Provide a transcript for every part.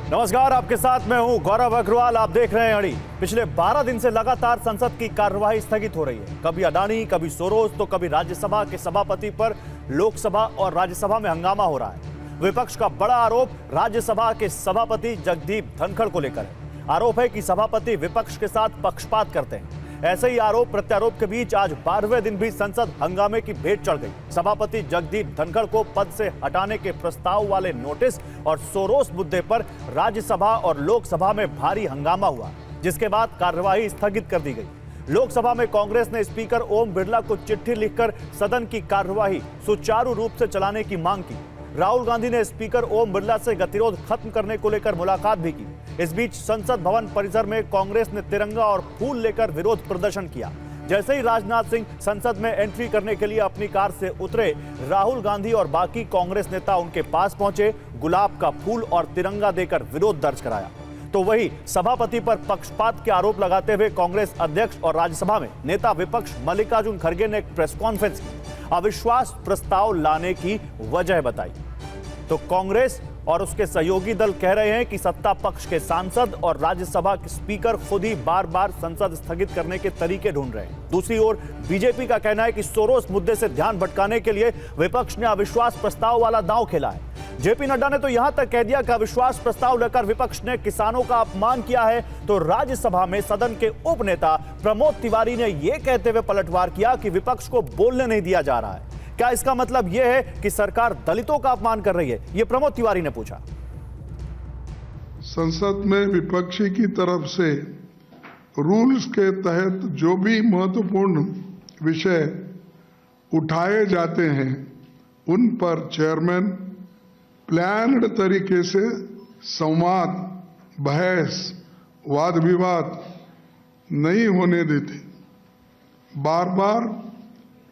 नमस्कार, आपके साथ मैं हूं गौरव अग्रवाल। आप देख रहे हैं अड़ी। पिछले 12 दिन से लगातार संसद की कार्यवाही स्थगित हो रही है। कभी अडानी, कभी सोरोस, तो कभी राज्यसभा के सभापति पर लोकसभा और राज्यसभा में हंगामा हो रहा है। विपक्ष का बड़ा आरोप राज्यसभा के सभापति जगदीप धनखड़ को लेकर है। आरोप है कि सभापति विपक्ष के साथ पक्षपात करते हैं। ऐसे ही आरोप प्रत्यारोप के बीच आज 12वें दिन भी संसद हंगामे की भेंट चढ़ गई। सभापति जगदीप धनखड़ को पद से हटाने के प्रस्ताव वाले नोटिस और सोरोस मुद्दे पर राज्यसभा और लोकसभा में भारी हंगामा हुआ, जिसके बाद कार्यवाही स्थगित कर दी गई। लोकसभा में कांग्रेस ने स्पीकर ओम बिरला को चिट्ठी लिखकर सदन की कार्यवाही सुचारू रूप से चलाने की मांग की। राहुल गांधी ने स्पीकर ओम बिरला से गतिरोध खत्म करने को लेकर मुलाकात भी की। इस बीच संसद भवन परिसर में कांग्रेस ने तिरंगा और फूल लेकर विरोध प्रदर्शन किया। जैसे ही राजनाथ सिंह संसद में एंट्री करने के लिए अपनी कार से उतरे, राहुल गांधी और बाकी कांग्रेस नेता उनके पास पहुंचे, गुलाब का फूल और तिरंगा देकर विरोध दर्ज कराया। तो वही सभापति पर पक्षपात के आरोप लगाते हुए कांग्रेस अध्यक्ष और राज्यसभा में नेता विपक्ष मल्लिकार्जुन खड़गे ने एक प्रेस कॉन्फ्रेंस की। अविश्वास प्रस्ताव लाने की वजह बताई। तो कांग्रेस और उसके सहयोगी दल कह रहे हैं कि सत्ता पक्ष के सांसद और राज्यसभा के स्पीकर खुद ही बार बार संसद स्थगित करने के तरीके ढूंढ रहे हैं। दूसरी ओर बीजेपी का कहना है कि सोरोस मुद्दे से ध्यान भटकाने के लिए विपक्ष ने अविश्वास प्रस्ताव वाला दांव खेला है। जेपी नड्डा ने तो यहां तक कह दिया कि अविश्वास प्रस्ताव लेकर विपक्ष ने किसानों का अपमान किया है। तो राज्यसभा में सदन के उप नेता प्रमोद तिवारी ने यह कहते हुए पलटवार किया कि विपक्ष को बोलने नहीं दिया जा रहा है। क्या इसका मतलब यह है कि सरकार दलितों का अपमान कर रही है? यह प्रमोद तिवारी ने पूछा। संसद में विपक्षी की तरफ से रूल्स के तहत जो भी महत्वपूर्ण विषय उठाए जाते हैं, उन पर चेयरमैन प्लान्ड तरीके से संवाद, बहस, वाद विवाद नहीं होने देते। बार बार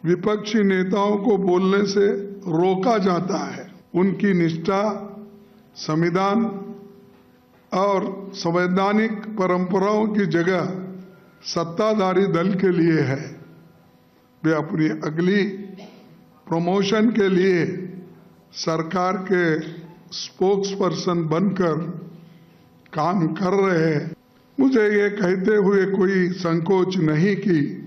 विपक्षी नेताओं को बोलने से रोका जाता है। उनकी निष्ठा संविधान और संवैधानिक परंपराओं की जगह सत्ताधारी दल के लिए है। वे अपनी अगली प्रमोशन के लिए सरकार के स्पोक्स पर्सन बनकर काम कर रहे हैं। मुझे ये कहते हुए कोई संकोच नहीं कि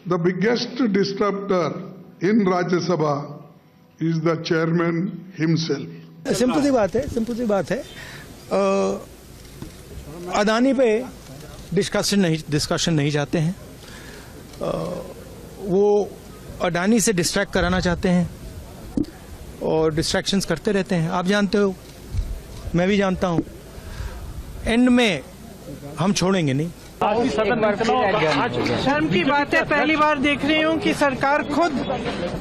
the biggest disruptor in Rajya Sabha is the chairman himself. Simple सी बात है। अदानी पे डिस्कशन नहीं चाहते हैं। वो अडानी से डिस्ट्रैक्ट कराना चाहते हैं और डिस्ट्रैक्शंस करते रहते हैं। आप जानते हो, मैं भी जानता हूं, एंड में हम छोड़ेंगे नहीं। शर्म की बात है, पहली बार देख रही हूँ कि सरकार खुद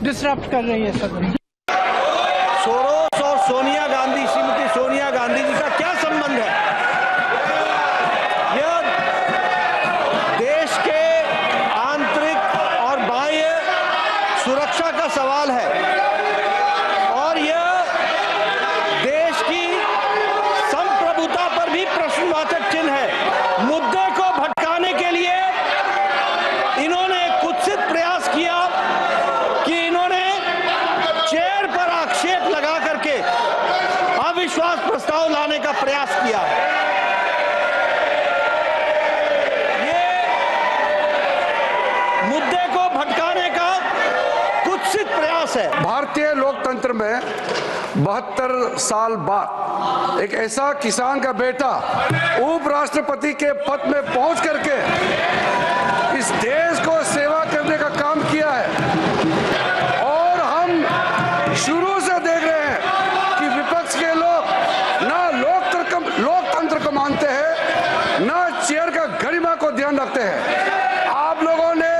डिसरप्ट कर रही है सदन। सोरोस और सोनिया गांधी, श्रीमती सोनिया गांधी जी का क्या संबंध है? यह देश के आंतरिक और बाह्य सुरक्षा का सवाल है और यह देश की संप्रभुता पर भी प्रश्नवाचक चिन्ह है। मुद्दे को भटकाने के लिए इन्होंने कुत्सित प्रयास किया कि इन्होंने चेयर पर आक्षेप लगा करके अविश्वास प्रस्ताव लाने का प्रयास किया। ये मुद्दे को भटकाने का कुत्सित प्रयास है। भारतीय लोकतंत्र में 72 साल बाद एक ऐसा किसान का बेटा उपराष्ट्रपति के पद में पहुंच करके इस देश को सेवा करने का काम किया है। और हम शुरू से देख रहे हैं कि विपक्ष के लोग ना लोकतंत्र को मानते हैं, ना चेयर का गरिमा को ध्यान रखते हैं। आप लोगों ने,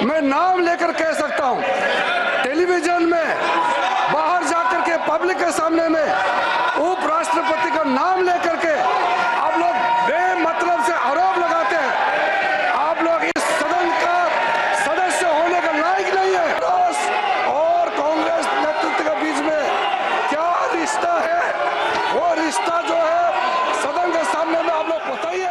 मैं नाम लेकर कह सकता हूं, टेलीविजन में बाहर जाकर के पब्लिक के सामने में उपराष्ट्रपति का नाम लेकर के आप लोग बेमतलब से आरोप लगाते हैं। आप लोग इस सदन का सदस्य होने का लायक नहीं है। और कांग्रेस नेतृत्व के बीच में क्या रिश्ता है? वो रिश्ता जो है सदन के सामने में आप लोग बताइए।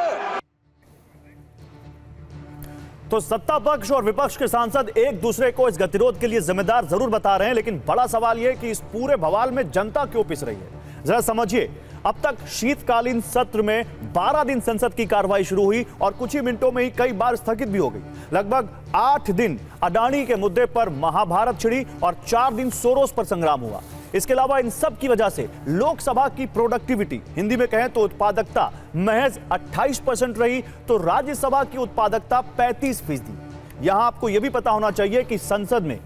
तो सत्ता पक्ष और विपक्ष के सांसद एक दूसरे को इस गतिरोध के लिए जिम्मेदार जरूर बता रहे हैं, लेकिन बड़ा सवाल यह है कि इस पूरे बवाल में जनता क्यों पिस रही है। जरा समझिए, अब तक शीतकालीन सत्र में 12 दिन संसद की कार्रवाई शुरू हुई और कुछ ही मिनटों में ही कई बार स्थगित भी हो गई। लगभग 8 दिन अडानी के मुद्दे पर महाभारत छिड़ी और 4 दिन सोरोस पर संग्राम हुआ। इसके अलावा इन सब की वजह से लोकसभा की प्रोडक्टिविटी, हिंदी में कहें तो उत्पादकता, महज 28% रही तो राज्यसभा की उत्पादकता 35%। यहां आपको यह भी पता होना चाहिए कि संसद में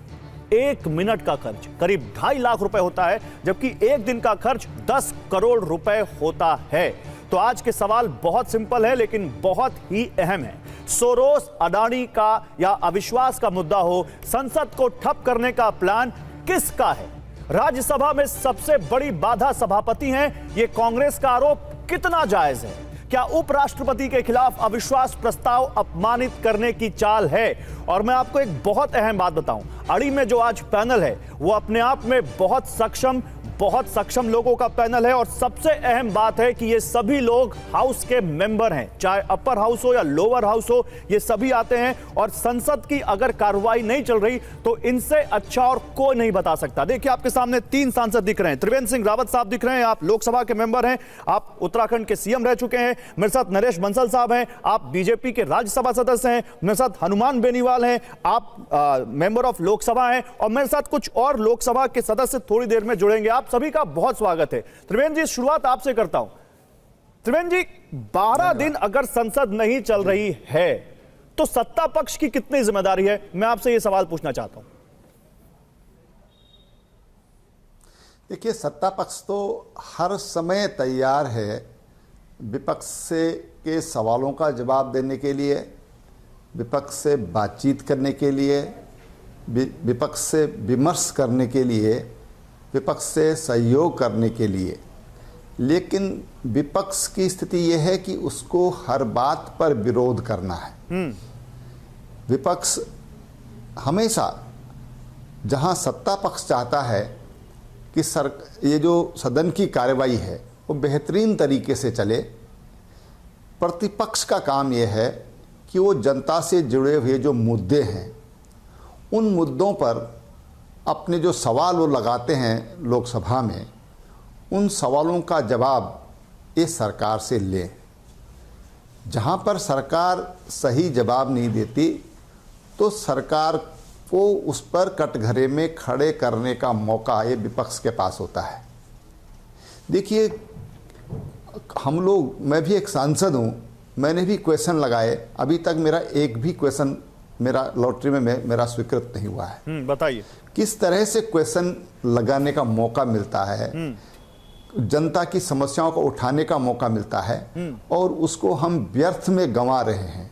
1 मिनट का खर्च करीब 2.5 लाख रुपए होता है, जबकि 1 दिन का खर्च 10 करोड़ रुपए होता है। तो आज के सवाल बहुत सिंपल है लेकिन बहुत ही अहम है। सोरोस, अडानी का या अविश्वास का मुद्दा हो, संसद को ठप करने का प्लान किसका है? राज्यसभा में सबसे बड़ी बाधा सभापति हैं, यह कांग्रेस का आरोप कितना जायज है? क्या उपराष्ट्रपति के खिलाफ अविश्वास प्रस्ताव अपमानित करने की चाल है? और मैं आपको एक बहुत अहम बात बताऊं, अड़ी में जो आज पैनल है वो अपने आप में बहुत सक्षम लोगों का पैनल है और सबसे अहम बात है कि ये सभी लोग हाउस के मेंबर हैं, चाहे अपर हाउस हो या लोअर हाउस हो, ये सभी आते हैं और संसद की अगर कार्रवाई नहीं चल रही तो इनसे अच्छा और कोई नहीं बता सकता। देखिए आपके सामने 3 सांसद दिख रहे हैं। त्रिवेंद्र सिंह रावत साहब दिख रहे हैं, आप लोकसभा के मेंबर हैं, आप उत्तराखंड के सीएम रह चुके हैं। मेरे साथ नरेश बंसल साहब हैं, आप बीजेपी के राज्यसभा सदस्य हैं। मेरे साथ हनुमान बेनीवाल हैं, आप मेंबर ऑफ लोकसभा हैं और मेरे साथ कुछ और लोकसभा के सदस्य थोड़ी देर में जुड़ेंगे। आप सभी का बहुत स्वागत है। त्रिवेंद्र जी, शुरुआत आपसे करता हूं। त्रिवेंद्र जी, 12 दिन अगर संसद नहीं चल रही है तो सत्ता पक्ष की कितनी जिम्मेदारी है? मैं आपसे यह सवाल पूछना चाहता हूं। देखिए, सत्ता पक्ष तो हर समय तैयार है विपक्ष के सवालों का जवाब देने के लिए, विपक्ष से बातचीत करने के लिए, विपक्ष से विमर्श करने के लिए, विपक्ष से सहयोग करने के लिए। लेकिन विपक्ष की स्थिति यह है कि उसको हर बात पर विरोध करना है। विपक्ष हमेशा जहां सत्ता पक्ष चाहता है कि ये जो सदन की कार्यवाही है वो बेहतरीन तरीके से चले, प्रतिपक्ष का काम यह है कि वो जनता से जुड़े हुए जो मुद्दे हैं उन मुद्दों पर अपने जो सवाल वो लगाते हैं लोकसभा में, उन सवालों का जवाब ये सरकार से ले। जहाँ पर सरकार सही जवाब नहीं देती तो सरकार को उस पर कटघरे में खड़े करने का मौका ये विपक्ष के पास होता है। देखिए, हम लोग, मैं भी एक सांसद हूँ, मैंने भी क्वेश्चन लगाए, अभी तक मेरा एक भी क्वेश्चन मेरा लॉटरी में मेरा स्वीकृत नहीं हुआ है। बताइए किस तरह से क्वेश्चन लगाने का मौका मिलता है, जनता की समस्याओं को उठाने का मौका मिलता है और उसको हम व्यर्थ में गंवा रहे हैं।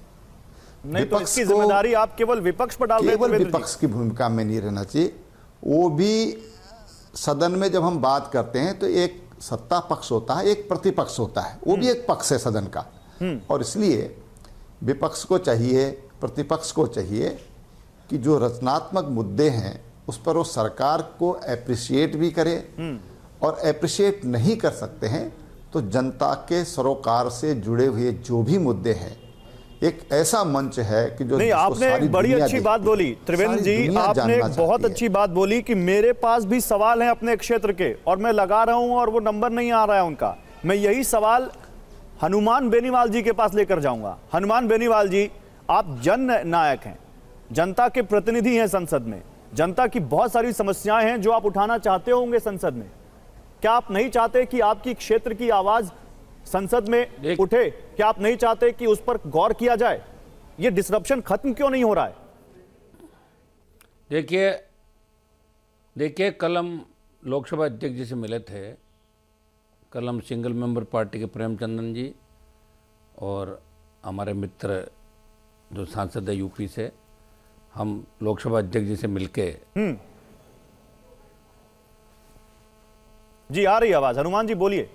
नहीं तो इसकी जिम्मेदारी आप केवल विपक्ष पर डाल रहे हैं। केवल विपक्ष की भूमिका में नहीं रहना चाहिए। वो भी सदन में जब हम बात करते हैं तो एक सत्ता पक्ष होता है, एक प्रतिपक्ष होता है, वो भी एक पक्ष है सदन का। और इसलिए विपक्ष को चाहिए, प्रतिपक्ष को चाहिए कि जो रचनात्मक मुद्दे हैं उस पर वो सरकार को एप्रिशिएट भी करे, और एप्रिशिएट नहीं कर सकते हैं तो जनता के सरोकार से जुड़े हुए जो भी मुद्दे हैं, एक ऐसा मंच है कि जो नहीं, आपने एक बड़ी अच्छी बात बोली त्रिवेंद्र जी, आपने एक बहुत अच्छी बात बोली कि मेरे पास भी सवाल हैं अपने क्षेत्र के और मैं लगा रहा हूं और वो नंबर नहीं आ रहा है उनका। मैं यही सवाल हनुमान बेनीवाल जी के पास लेकर जाऊंगा। हनुमान बेनीवाल जी, आप जन नायक हैं, जनता के प्रतिनिधि हैं संसद में, जनता की बहुत सारी समस्याएं हैं जो आप उठाना चाहते होंगे संसद में। क्या आप नहीं चाहते कि आपकी क्षेत्र की आवाज संसद में उठे? क्या आप नहीं चाहते कि उस पर गौर किया जाए? ये डिसरप्शन खत्म क्यों नहीं हो रहा है? देखिए कल हम लोकसभा अध्यक्ष जी से मिले थे। कल हम सिंगल मेंबर पार्टी के प्रेमचंदन जी और हमारे मित्र जो सांसद है यूपी से, हम लोकसभा अध्यक्ष जी से मिलके जी आ रही आवाज, हनुमान जी बोलिए।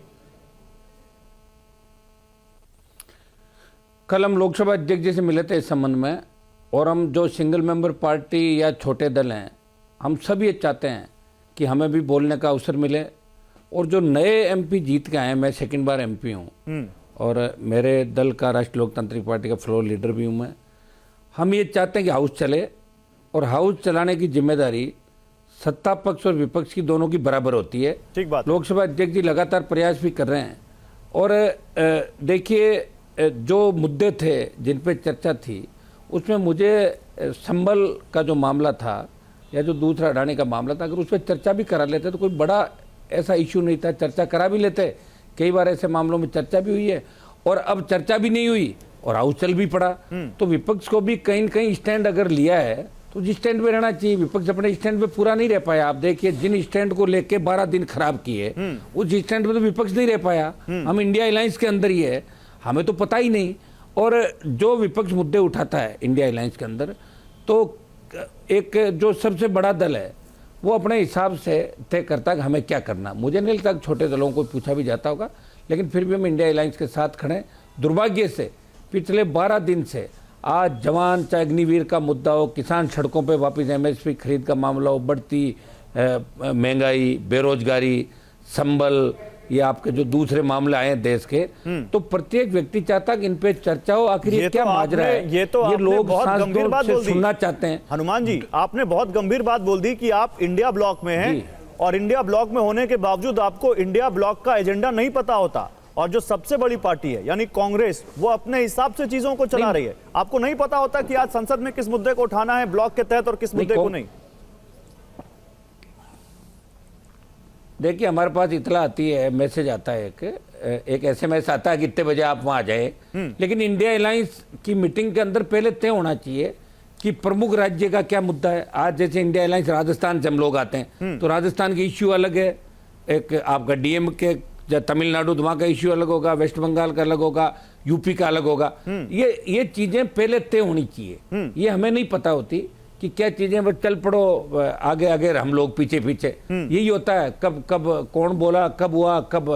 कल हम लोकसभा अध्यक्ष जी से मिले थे इस संबंध में, और हम जो सिंगल मेंबर पार्टी या छोटे दल हैं, हम सब ये चाहते हैं कि हमें भी बोलने का अवसर मिले। और जो नए एमपी जीत के आए, मैं सेकंड बार एमपी हूँ और मेरे दल का राष्ट्रीय लोकतांत्रिक पार्टी का फ्लोर लीडर भी हूँ मैं। हम ये चाहते हैं कि हाउस चले, और हाउस चलाने की जिम्मेदारी सत्ता पक्ष और विपक्ष की दोनों की बराबर होती है। ठीक बात। लोकसभा अध्यक्ष जी लगातार प्रयास भी कर रहे हैं। और देखिए, जो मुद्दे थे जिन पे चर्चा थी, उसमें मुझे संबल का जो मामला था या जो दूसरा अडानी का मामला था, अगर उस पर चर्चा भी करा लेते तो कोई बड़ा ऐसा इश्यू नहीं था, चर्चा करा भी लेते। कई बार ऐसे मामलों में चर्चा भी हुई है, और अब चर्चा भी नहीं हुई और हाउस चल भी पड़ा। तो विपक्ष को भी कहीं न कहीं स्टैंड अगर लिया है तो जिस स्टैंड पे रहना चाहिए। विपक्ष अपने स्टैंड पे पूरा नहीं रह पाया। आप देखिए, जिन स्टैंड को लेके 12 दिन खराब किए, उस स्टैंड पे तो विपक्ष नहीं रह पाया। हम इंडिया अलायंस के अंदर ही है, हमें तो पता ही नहीं। और जो विपक्ष मुद्दे उठाता है इंडिया अलायंस के अंदर, तो एक जो सबसे बड़ा दल है वो अपने हिसाब से तय करता है कि हमें क्या करना। मुझे नहीं लगता छोटे दलों को पूछा भी जाता होगा, लेकिन फिर भी हम इंडिया अलायंस के साथ खड़े। दुर्भाग्य से पिछले 12 दिन से आज जवान चाहे अग्निवीर का मुद्दा हो, किसान सड़कों पे वापस एमएसपी खरीद का मामला हो, बढ़ती महंगाई, बेरोजगारी, संबल, ये आपके जो दूसरे मामले आए हैं देश के, तो प्रत्येक व्यक्ति चाहता कि इन पे चर्चा हो। आखिर ये क्या माजरा है, ये लोग बहुत गंभीर बात बोल दी, सुनना चाहते हैं। हनुमान जी, आपने बहुत गंभीर बात बोल दी कि आप इंडिया ब्लॉक में हैं, और इंडिया ब्लॉक में होने के बावजूद आपको इंडिया ब्लॉक का एजेंडा नहीं पता होता। और जो सबसे बड़ी पार्टी है यानी कांग्रेस, वो अपने हिसाब से चीजों को चला रही है। आपको नहीं पता होता कि आज संसद में किस मुद्दे को उठाना है ब्लॉक के तहत और किस मुद्दे को नहीं। देखिए, हमारे पास इतला आती है, मैसेज आता है, एक एसएमएस आता है कि इतने बजे आप वहां जाए। लेकिन इंडिया अलायंस की मीटिंग के अंदर पहले तय होना चाहिए कि प्रमुख राज्य का क्या मुद्दा है। आज जैसे इंडिया अलायंस राजस्थान से हम लोग आते हैं, तो राजस्थान की इश्यू अलग है, एक आपका डीएम के तमिलनाडु वहां का इश्यू अलग होगा, वेस्ट बंगाल का अलग होगा, यूपी का अलग होगा। ये चीजें पहले तय होनी चाहिए। ये हमें नहीं पता होती कि क्या चीजें, बस चल पड़ो आगे आगे, हम लोग पीछे पीछे। यही होता है, कब कब कौन बोला, कब हुआ, कब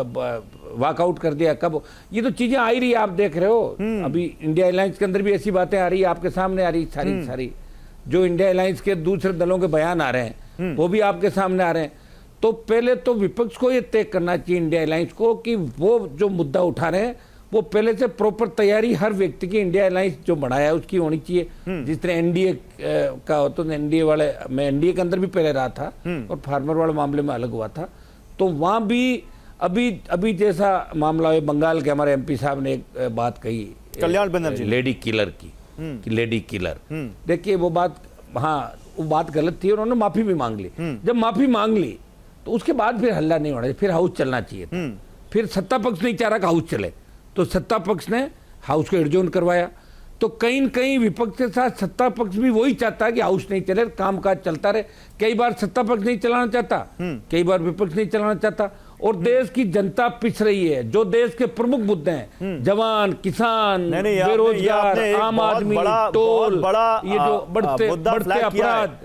वॉकआउट कर दिया, कब। ये तो चीजें आ ही रही है, आप देख रहे हो। अभी इंडिया अलायंस के अंदर भी ऐसी बातें आ रही है, आपके सामने आ रही सारी। जो इंडिया अलायंस के दूसरे दलों के बयान आ रहे हैं, वो भी आपके सामने आ रहे हैं। तो पहले तो विपक्ष को ये तय करना चाहिए इंडिया अलायंस को कि वो जो मुद्दा उठा रहे हैं, वो पहले से प्रॉपर तैयारी हर व्यक्ति की इंडिया अलायंस जो बनाया है उसकी होनी चाहिए। जिस तरह एनडीए का हो, तो एनडीए वाले, मैं एनडीए के अंदर भी पहले रहा था और फार्मर वाले मामले में अलग हुआ था। तो वहां भी अभी जैसा मामला है, बंगाल के हमारे एमपी साहब ने एक बात कही, कल्याण बनर्जी, लेडी किलर की, लेडी किलर। देखिए, वो बात गलत थी, उन्होंने माफी भी मांग ली। जब माफी मांग ली तो उसके बाद फिर हल्ला नहीं होना चाहिए, फिर हाउस चलना चाहिए था। फिर सत्ता पक्ष नहीं चाह रहा कि हाउस चले, तो सत्ता पक्ष ने हाउस को एडजोर्न करवाया। तो कहीं न कहीं विपक्ष के साथ सत्ता पक्ष भी वही चाहता है कि हाउस नहीं चले, कामकाज चलता रहे। कई बार सत्ता पक्ष नहीं चलाना चाहता, कई बार विपक्ष नहीं चलाना चाहता, और देश की जनता पिस रही है। जो देश के प्रमुख मुद्दे हैं, जवान, किसान, बेरोजगार, आम आदमी, टोल, ये जो बढ़ते अपराध।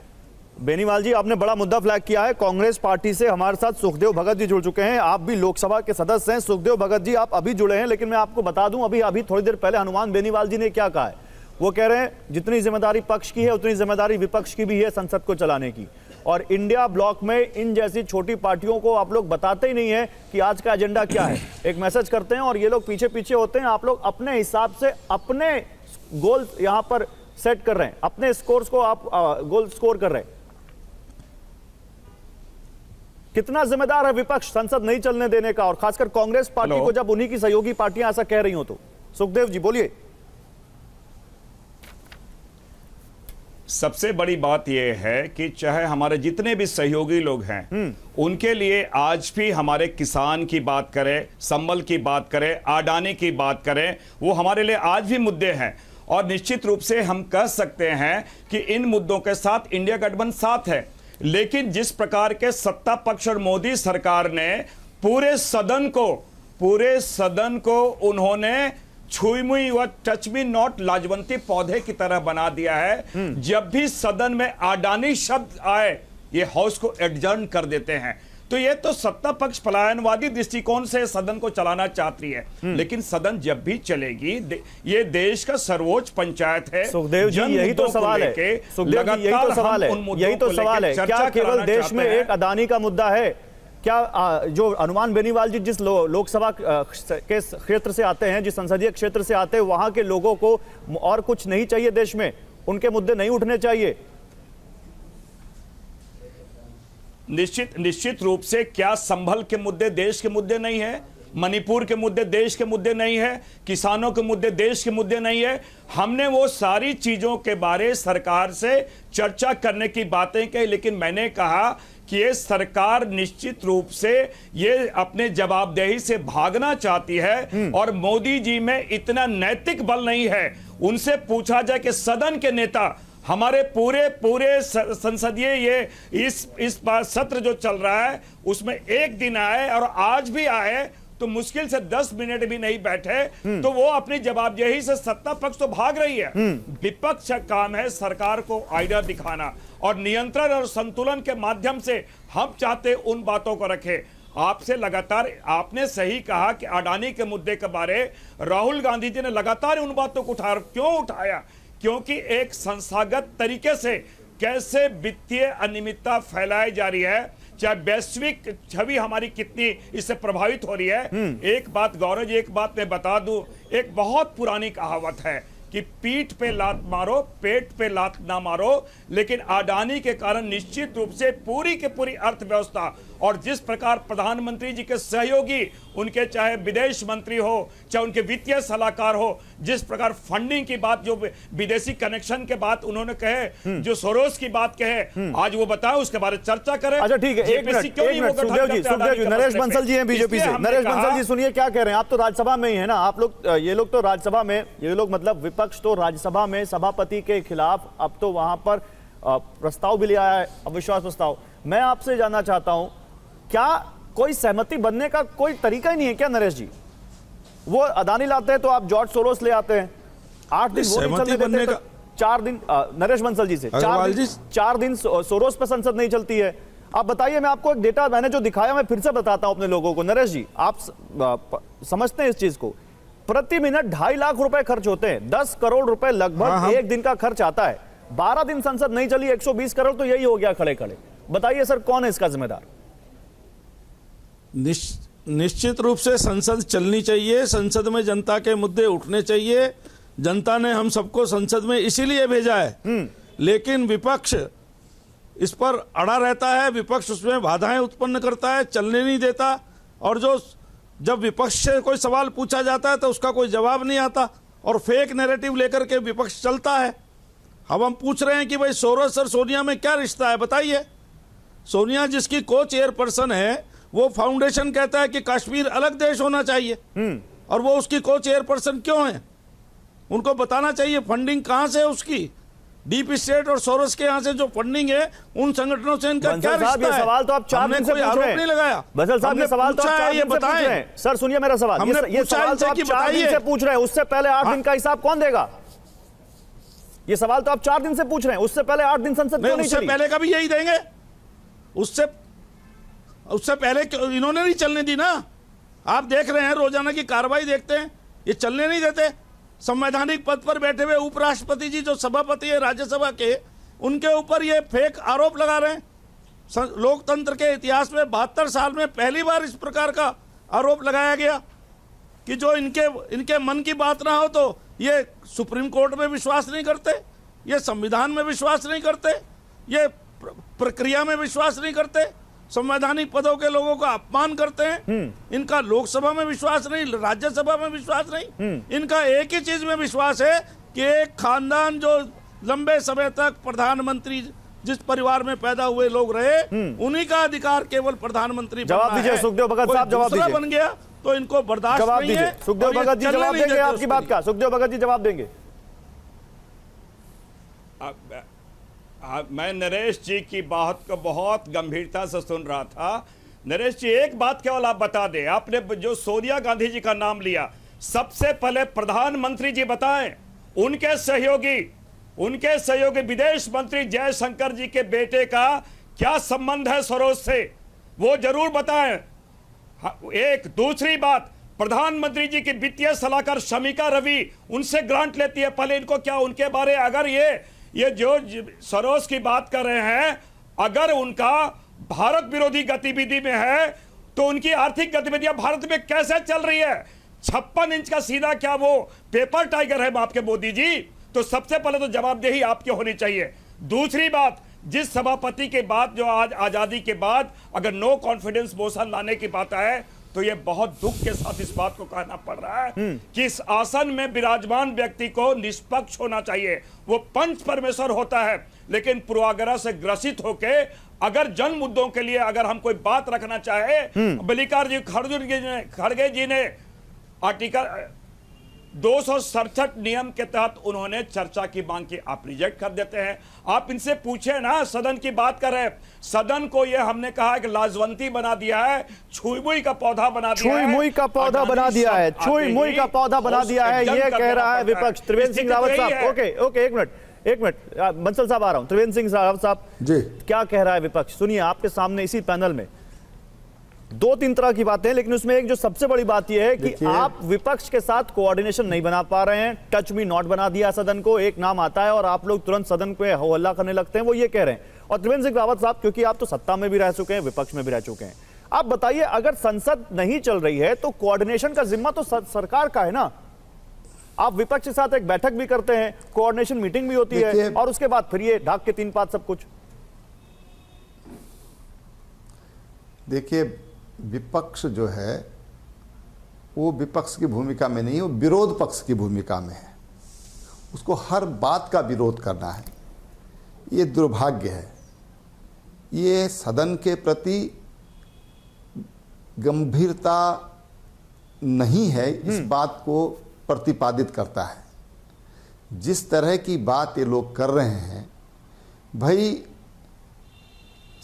बेनीवाल जी, आपने बड़ा मुद्दा फ्लैग किया है। कांग्रेस पार्टी से हमारे साथ सुखदेव भगत जी जुड़ चुके हैं। आप भी लोकसभा के सदस्य हैं। सुखदेव भगत जी, आप अभी जुड़े हैं, लेकिन मैं आपको बता दूं, अभी थोड़ी देर पहले हनुमान बेनीवाल जी ने क्या कहा है। वो कह रहे हैं जितनी जिम्मेदारी पक्ष की है उतनी जिम्मेदारी विपक्ष की भी है संसद को चलाने की। और इंडिया ब्लॉक में इन जैसी छोटी पार्टियों को आप लोग बताते ही नहीं है कि आज का एजेंडा क्या है। एक मैसेज करते हैं और ये लोग पीछे पीछे होते हैं। आप लोग अपने हिसाब से अपने गोल यहां पर सेट कर रहे हैं, अपने स्कोर्स को आप गोल स्कोर कर रहे हैं। कितना जिम्मेदार है विपक्ष संसद नहीं चलने देने का, और खासकर कांग्रेस पार्टी को, जब उन्हीं की सहयोगी पार्टियां ऐसा कह रही हो तो? सुखदेव जी बोलिए। सबसे बड़ी बात यह है कि चाहे हमारे जितने भी सहयोगी लोग हैं, उनके लिए आज भी हमारे किसान की बात करें, संबल की बात करें, अडानी की बात करें, वो हमारे लिए आज भी मुद्दे हैं। और निश्चित रूप से हम कह सकते हैं कि इन मुद्दों के साथ इंडिया गठबंधन साथ है। लेकिन जिस प्रकार के सत्ता पक्ष और मोदी सरकार ने पूरे सदन को उन्होंने छुई मुई व टच मी नॉट लाजवंती पौधे की तरह बना दिया है। जब भी सदन में अडानी शब्द आए, ये हाउस को एडजर्न कर देते हैं। तो ये तो सत्ता पक्ष पलायनवादी दृष्टिकोण से सदन को चलाना चाहती है। लेकिन सदन जब भी चलेगी, ये देश का सर्वोच्च पंचायत है। सुखदेव जी, यही तो सवाल है। सुखदेव जी, यही तो सवाल है। क्या केवल देश में एक अडानी का मुद्दा है? क्या जो हनुमान बेनीवाल जी जिस लोकसभा के क्षेत्र से आते हैं, जिस संसदीय क्षेत्र से आते हैं, वहां के लोगों को और कुछ नहीं चाहिए देश में? उनके मुद्दे नहीं उठने चाहिए? निश्चित रूप से क्या संभल के मुद्दे देश के मुद्दे नहीं है, मणिपुर के मुद्दे देश के मुद्दे नहीं है, किसानों के मुद्दे देश के मुद्दे नहीं है। हमने वो सारी चीजों के बारे सरकार से चर्चा करने की बातें कही, लेकिन मैंने कहा कि ये सरकार निश्चित रूप से ये अपने जवाबदेही से भागना चाहती है और मोदी जी में इतना नैतिक बल नहीं है। उनसे पूछा जाए कि सदन के नेता हमारे पूरे संसदीय ये इस बार सत्र जो चल रहा है उसमें एक दिन आए और आज भी आए तो मुश्किल से 10 मिनट भी नहीं बैठे, तो वो अपनी जवाबदेही से सत्ता पक्ष तो भाग रही है। विपक्ष का काम है सरकार को आइडिया दिखाना और नियंत्रण और संतुलन के माध्यम से हम चाहते उन बातों को रखें। आपसे लगातार आपने सही कहा कि अडानी के मुद्दे के बारे राहुल गांधी जी ने लगातार उन बातों को क्यों उठाया? क्योंकि एक संस्थागत तरीके से कैसे वित्तीय अनियमितता फैलाई जा रही है, चाहे वैश्विक छवि हमारी कितनी इससे प्रभावित हो रही है। एक बात गौरव जी, एक बात मैं बता दूं, एक बहुत पुरानी कहावत है कि पीठ पे लात मारो पेट पे लात ना मारो, लेकिन अडानी के कारण निश्चित रूप से पूरी की पूरी अर्थव्यवस्था और जिस प्रकार प्रधानमंत्री जी के सहयोगी, उनके चाहे विदेश मंत्री हो चाहे उनके वित्तीय सलाहकार हो, जिस प्रकार फंडिंग की बात, जो विदेशी कनेक्शन के बात उन्होंने कहे, जो सोरोस की बात कहे, आज वो बताएं, उसके बारे में चर्चा करें। अच्छा ठीक है, एक मिनट सुखदेव जी, नरेश बंसल जी हैं बीजेपी से। नरेश बंसल जी सुनिए क्या कह रहे हैं। आप तो राज्यसभा में ही है ना, आप लोग, ये लोग तो राज्यसभा में, ये लोग मतलब विपक्ष तो राज्यसभा में सभापति के खिलाफ अब तो वहां पर प्रस्ताव भी ले आया है, अविश्वास प्रस्ताव। मैं आपसे जानना चाहता हूं, क्या कोई सहमति बनने का कोई तरीका ही नहीं है क्या नरेश जी? वो अदानी लाते हैं तो आप जॉर्ज सोरोस ले आते हैं, 8 दिन वो नहीं चलने देते तो 4 दिन नरेश बंसल जी से 4 दिन सोरोस पे संसद नहीं चलती है। आप बताइए, मैं आपको एक डेटा मैंने जो दिखाया मैं फिर से बताता हूं अपने लोगों को। नरेश जी, आप समझते हैं इस चीज को, प्रति मिनट 2.5 लाख रुपए खर्च होते हैं, 10 करोड़ रुपए लगभग एक दिन का खर्च आता है। 12 दिन संसद नहीं चली, 120 करोड़ तो यही हो गया खड़े खड़े। बताइए सर, कौन है इसका जिम्मेदार? निश्चित रूप से संसद चलनी चाहिए, संसद में जनता के मुद्दे उठने चाहिए। जनता ने हम सबको संसद में इसीलिए भेजा है, लेकिन विपक्ष इस पर अड़ा रहता है, विपक्ष उसमें बाधाएं उत्पन्न करता है, चलने नहीं देता। और जब विपक्ष से कोई सवाल पूछा जाता है तो उसका कोई जवाब नहीं आता और फेक नैरेटिव लेकर के विपक्ष चलता है। अब हम पूछ रहे हैं कि भाई सोरोस और सोनिया में क्या रिश्ता है, बताइए। सोनिया जिसकी को चेयरपर्सन है, वो फाउंडेशन कहता है कि कश्मीर अलग देश होना चाहिए, और वो उसकी को चेयरपर्सन क्यों है? उनको बताना चाहिए फंडिंग कहां से है उसकी। डीप स्टेट और सोरोस के यहाँ से जो फंडिंग है, उन संगठनों से इनका क्या रिश्ता है? सवाल तो आप 4 दिन से पूछ रहे हैं, नहीं लगाया। बंसल साहब ने सवाल तो आप 4 दिन से पूछ रहे हैं। सर सुनिए मेरा सवाल, ये सवाल तो आप 4 दिन से पूछ रहे हैं, उससे पहले 8 दिन का हिसाब कौन देगा? ये सवाल तो आप 4 दिन से पूछ रहे हैं, उससे पहले 8 दिन संसद क्यों नहीं चली? उससे पहले का भी यही देंगे, उससे पहले इन्होंने नहीं चलने दी ना। आप देख रहे हैं, रोजाना की कार्रवाई देखते हैं, ये चलने नहीं देते। संवैधानिक पद पर बैठे हुए उपराष्ट्रपति जी जो सभापति है राज्यसभा के, उनके ऊपर ये फेक आरोप लगा रहे हैं। लोकतंत्र के इतिहास में 72 साल में पहली बार इस प्रकार का आरोप लगाया गया कि जो इनके मन की बात ना हो तो ये सुप्रीम कोर्ट में विश्वास नहीं करते, ये संविधान में विश्वास नहीं करते, ये प्रक्रिया में विश्वास नहीं करते, संवैधानिक पदों के लोगों का अपमान करते हैं। इनका लोकसभा में विश्वास नहीं, राज्यसभा में विश्वास नहीं, इनका एक ही चीज में विश्वास है कि एक खानदान जो लंबे समय तक प्रधानमंत्री जिस परिवार में पैदा हुए लोग रहे, उन्हीं का अधिकार केवल प्रधानमंत्री जवाब दीजिए सुखदेव भगत साहब, जवाब दीजिए। बन गया तो इनको बर्दाश्त जवाब नहीं है। सुखदेव भगत जी जवाब देंगे आपकी बात का? सुखदेव भगत जी जवाब देंगे? मैं नरेश जी की बात को बहुत गंभीरता से सुन रहा था। नरेश जी, एक बात केवल आप बता दें, आपने जो सोनिया गांधी जी का नाम लिया, सबसे पहले प्रधानमंत्री जी बताएं, उनके सहयोगी विदेश मंत्री जयशंकर जी के बेटे का क्या संबंध है सोरोस से, वो जरूर बताएं। एक दूसरी बात, प्रधानमंत्री जी की वित्तीय सलाहकार शमिका रवि उनसे ग्रांट लेती है, पहले इनको क्या उनके बारे, अगर ये जो सोरोस की बात कर रहे हैं, अगर उनका भारत विरोधी गतिविधि में है तो उनकी आर्थिक गतिविधियां भारत में कैसे चल रही है? 56 इंच का सीधा क्या वो पेपर टाइगर है आपके मोदी जी? तो सबसे पहले तो जवाबदेही आपकी होनी चाहिए। दूसरी बात, जिस सभापति के बाद जो आज आजादी के बाद अगर नो कॉन्फिडेंस मोशन लाने की बात है तो ये बहुत दुख के साथ इस बात को कहना पड़ रहा है कि इस आसन में विराजमान व्यक्ति को निष्पक्ष होना चाहिए। वो पंच परमेश्वर होता है, लेकिन पूर्वाग्रह से ग्रसित होके अगर जन मुद्दों के लिए अगर हम कोई बात रखना चाहे, मल्लिकार्जुन खड़गे जी ने आर्टिकल 267 नियम के तहत उन्होंने चर्चा की मांग की, आप रिजेक्ट कर देते हैं। आप इनसे पूछे ना, सदन की बात कर रहे हैं, सदन को ये हमने कहा है कि लाजवंती बना दिया है, छुई मुई का पौधा बना दिया है, छुई मुई का पौधा बना दिया है, छुई मुई का पौधा बना दिया है, ये कह रहा है विपक्ष। त्रिवेंद्र सिंह रावत साहब, ओके एक मिनट बंसल साहब आ रहा हूं। त्रिवेंद्र सिंह रावत साहब जी, क्या कह रहा है विपक्ष? सुनिए, आपके सामने इसी पैनल में 2-3 तरह की बातें हैं, लेकिन उसमें एक जो सबसे बड़ी बात यह है कि आप विपक्ष के साथ कोऑर्डिनेशन नहीं बना पा रहे हैं। टच मी नॉट बना दिया सदन को, एक नाम आता है और आप लोग तुरंत सदन पे हो हल्ला करने लगते हैं, वो ये कह रहे हैं। और त्रिवेंद्र सिंह रावत साहब, क्योंकि आप तो सत्ता में भी रह चुके हैं, विपक्ष में भी रह चुके हैं, आप बताइए, अगर संसद नहीं चल रही है तो कोऑर्डिनेशन का जिम्मा तो सरकार का है ना। आप विपक्ष के साथ एक बैठक भी करते हैं, कोऑर्डिनेशन मीटिंग भी होती है, और उसके बाद फिर ये ढाक के 3 पात सब कुछ। देखिए, विपक्ष जो है वो विपक्ष की भूमिका में नहीं, वो विरोध पक्ष की भूमिका में है। उसको हर बात का विरोध करना है, ये दुर्भाग्य है। ये सदन के प्रति गंभीरता नहीं है, इस बात को प्रतिपादित करता है। जिस तरह की बात ये लोग कर रहे हैं, भाई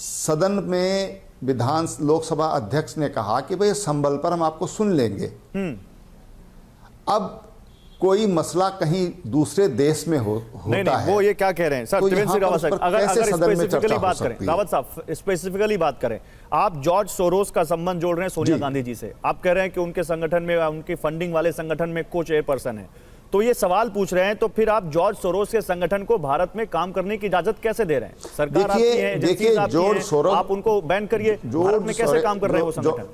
सदन में लोकसभा अध्यक्ष ने कहा कि भाई संबल पर हम आपको सुन लेंगे। अब कोई मसला कहीं दूसरे देश में होता नहीं, है, वो ये क्या कह रहे हैं सर? तो त्रिवेंद्र सिंह रावत साहब, अगर स्पेसिफिकली बात करें, है? रावत साहब स्पेसिफिकली बात करें, आप जॉर्ज सोरोस का संबंध जोड़ रहे हैं सोनिया गांधी जी से। आप कह रहे हैं कि उनके संगठन में, उनकी फंडिंग वाले संगठन में को चेयरपर्सन है, तो ये सवाल पूछ रहे हैं, तो फिर आप जॉर्ज सोरोस के संगठन को भारत में काम करने की इजाजत कैसे दे रहे हैं? सरकार आपकी है, एजेंसीज आपकी हैं, आप उनको बैन करिए, भारत में कैसे काम कर रहे हैं वो संगठन?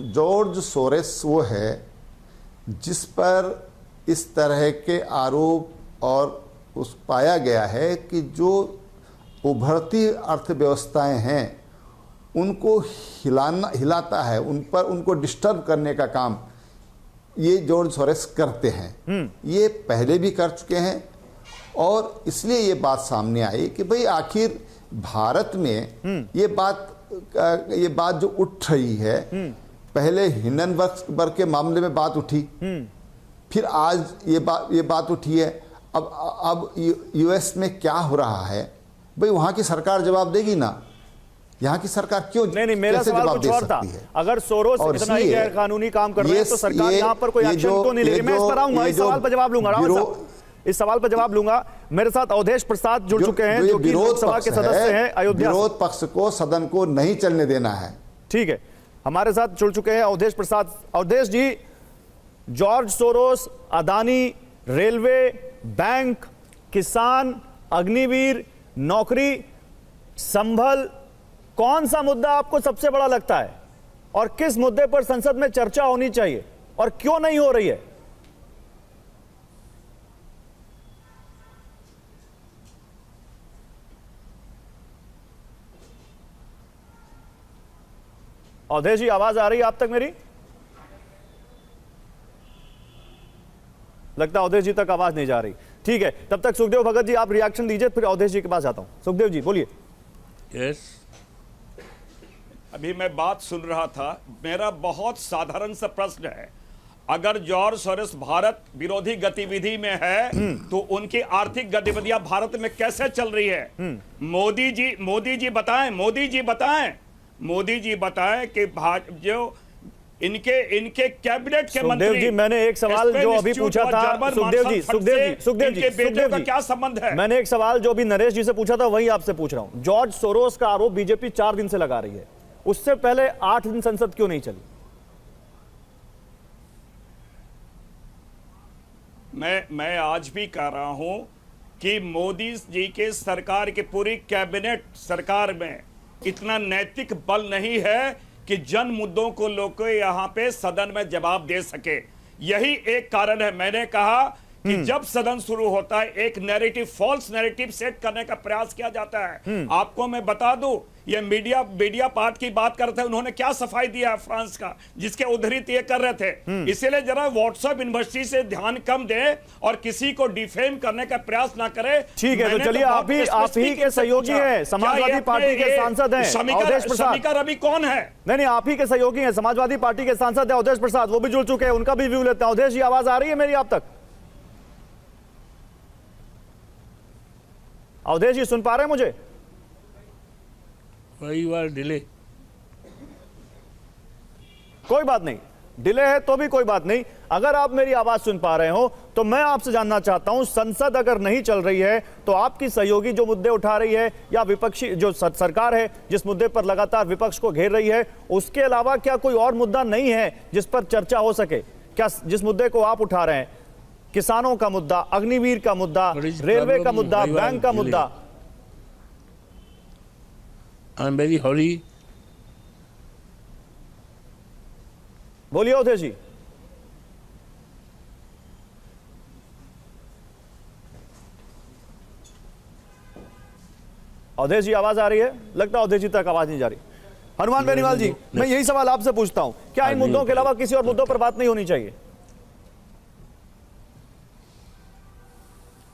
जॉर्ज सोरोस वो है जिस पर इस तरह के आरोप और उस पाया गया है कि जो उभरती अर्थव्यवस्थाएं हैं उनको हिलाता है, उनको डिस्टर्ब करने का काम ये जॉर्ज सोरोस करते हैं। ये पहले भी कर चुके हैं, और इसलिए ये बात सामने आई कि भाई आखिर भारत में ये बात जो उठ रही है, पहले हिंडनबर्ग के मामले में बात उठी, फिर आज ये बात उठी है, अब यूएस में क्या हो रहा है, भाई वहां की सरकार जवाब देगी ना। यहाँ की सरकार क्यों नहीं, मेरा सवाल कुछ और था। अगर सोरोस इतना ही गैर कानूनी काम कर रहे हैं तो सरकार यहाँ पर कोई एक्शन क्यों नहीं ले रही? मैं इस पर आऊंगा, इस सवाल पर जवाब लूंगा। रावत साहब, इस सवाल पर जवाब लूंगा। मेरे साथ अवधेश प्रसाद जुड़ चुके हैं, जो कि लोकसभा के सदस्य हैं अयोध्या। विरोध पक्ष को सदन को नहीं चलने देना है। ठीक है, हमारे साथ जुड़ चुके हैं Awadhesh Prasad. Awadhesh ji, George Soros, Adani, railway, bank, किसान, अग्निवीर, नौकरी, संभल, कौन सा मुद्दा आपको सबसे बड़ा लगता है और किस मुद्दे पर संसद में चर्चा होनी चाहिए और क्यों नहीं हो रही है? अवधेश जी, आवाज आ रही है आप तक मेरी? लगता है अवधेश जी तक आवाज नहीं जा रही। ठीक है, तब तक सुखदेव भगत जी आप रिएक्शन दीजिए, फिर अवधेश जी के पास आता हूं। सुखदेव जी बोलिए। यस, अभी मैं बात सुन रहा था, मेरा बहुत साधारण सा प्रश्न है, अगर जॉर्ज सोरोस भारत विरोधी गतिविधि में है तो उनकी आर्थिक गतिविधियां भारत में कैसे चल रही है? मोदी जी बताएं कि जो इनके कैबिनेट के मंत्री जी, मैंने एक सवाल जो अभी पूछा था सुखदेव जी बेटे का क्या संबंध है? मैंने एक सवाल जो अभी नरेश जी से पूछा था वही आपसे पूछ रहा हूं। जॉर्ज सोरोस का आरोप बीजेपी 4 दिन से लगा रही है, उससे पहले 8 दिन संसद क्यों नहीं चली? मैं आज भी कह रहा हूं कि मोदी जी के सरकार के पूरी कैबिनेट सरकार में इतना नैतिक बल नहीं है कि जन मुद्दों को लोग यहां पे सदन में जवाब दे सके। यही एक कारण है। मैंने कहा कि जब सदन शुरू होता है एक नैरेटिव, फॉल्स नैरेटिव सेट करने का प्रयास किया जाता है। आपको मैं बता दूं, ये मीडिया पार्ट की बात करते हैं, उन्होंने क्या सफाई दिया फ्रांस का, जिसके उद्धृत ये कर रहे थे। इसलिए जरा व्हाट्सएप यूनिवर्सिटी से ध्यान कम दे और किसी को डिफेम करने का प्रयास ना करे। ठीक है, तो चलिए आप ही के सहयोगी हैं, समाजवादी पार्टी के सांसद हैं अवधेश प्रसाद। शमिका रवि कौन है? नहीं, आप ही के सहयोगी हैं, समाजवादी पार्टी के सांसद हैं अवधेश प्रसाद, वो भी जुड़ चुके हैं, उनका भी व्यू लेते हैं। अवधेश जी, आवाज आ रही है मेरी आप तक? अवधेश जी सुन पा रहे हैं मुझे? कई बार डिले, कोई बात नहीं, डिले है तो भी कोई बात नहीं। अगर आप मेरी आवाज सुन पा रहे हो तो मैं आपसे जानना चाहता हूं, संसद अगर नहीं चल रही है तो आपकी सहयोगी जो मुद्दे उठा रही है या विपक्षी जो सरकार है जिस मुद्दे पर लगातार विपक्ष को घेर रही है, उसके अलावा क्या कोई और मुद्दा नहीं है जिस पर चर्चा हो सके? क्या जिस मुद्दे को आप उठा रहे हैं, किसानों का मुद्दा, अग्निवीर का मुद्दा, रेलवे का मुद्दा, बैंक का मुद्दा? I am very hurry. बोलिए अवधेश जी। अवधेश जी आवाज आ रही है? लगता है अवधेश जी तक आवाज नहीं जा रही। हनुमान बेनीवाल जी, मैं यही सवाल आपसे पूछता हूं, क्या इन मुद्दों के अलावा किसी और मुद्दों पर बात नहीं होनी चाहिए?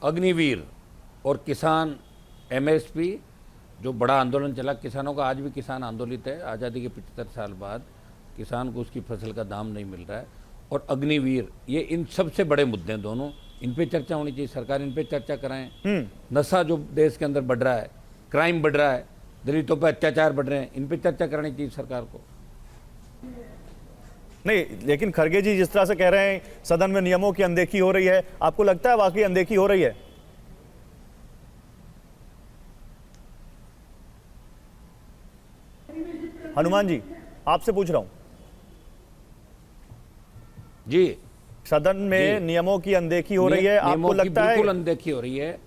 अग्निवीर और किसान एमएसपी जो बड़ा आंदोलन चला किसानों का, आज भी किसान आंदोलित है। आज़ादी के 75 साल बाद किसान को उसकी फसल का दाम नहीं मिल रहा है। और अग्निवीर, ये इन सबसे बड़े मुद्दे हैं दोनों, इन पे चर्चा होनी चाहिए, सरकार इन पे चर्चा कराएं। नशा जो देश के अंदर बढ़ रहा है, क्राइम बढ़ रहा है, दलितों पर अत्याचार बढ़ रहे हैं, इन पे चर्चा करानी चाहिए सरकार को। नहीं, लेकिन खड़गे जी जिस तरह से कह रहे हैं सदन में नियमों की अनदेखी हो रही है, आपको लगता है वाकई अनदेखी हो रही है? हनुमान जी आपसे पूछ रहा हूं जी, सदन में नियमों की अनदेखी हो रही है, आपको लगता है? बिल्कुल अनदेखी हो रही है।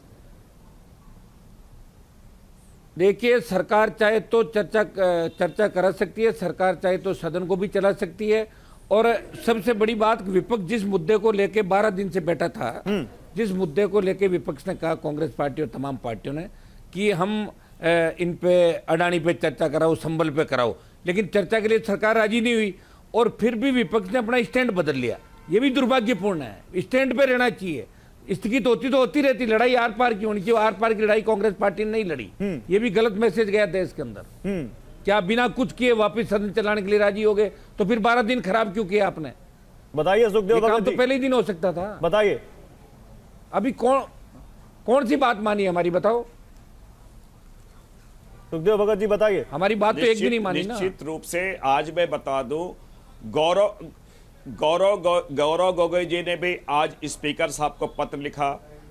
देखिए, सरकार चाहे तो चर्चा करा सकती है, सरकार चाहे तो सदन को भी चला सकती है। और सबसे बड़ी बात, विपक्ष जिस मुद्दे को लेके 12 दिन से बैठा था, जिस मुद्दे को लेके विपक्ष ने कहा, कांग्रेस पार्टी और तमाम पार्टियों ने, कि हम इन पे अडानी पे चर्चा कराओ, संबल पे कराओ, लेकिन चर्चा के लिए सरकार राजी नहीं हुई और फिर भी विपक्ष ने अपना स्टैंड बदल लिया। ये भी दुर्भाग्यपूर्ण है, स्टैंड पे रहना चाहिए। स्थगित होती तो होती रहती, लड़ाई आर पार की होनी चाहिए, आर पार की लड़ाई कांग्रेस पार्टी ने नहीं लड़ी। ये भी गलत मैसेज गया देश के अंदर। क्या बिना कुछ किए वापस सदन चलाने के लिए राजी हो गए? तो फिर 12 दिन खराब क्यों किया आपने? बताइए सुखदेव भगत तो जी। पहले ही दिन हो सकता था। बताइए, अभी कौन सी बात मानी हमारी, बताओ सुखदेव भगत जी बताइए। हमारी बात तो एक भी नहीं मानी ना। निश्चित रूप से आज मैं बता दूं, गौरव गोगोई जी ने भी आज स्पीकर साहब को पत्र लिखा।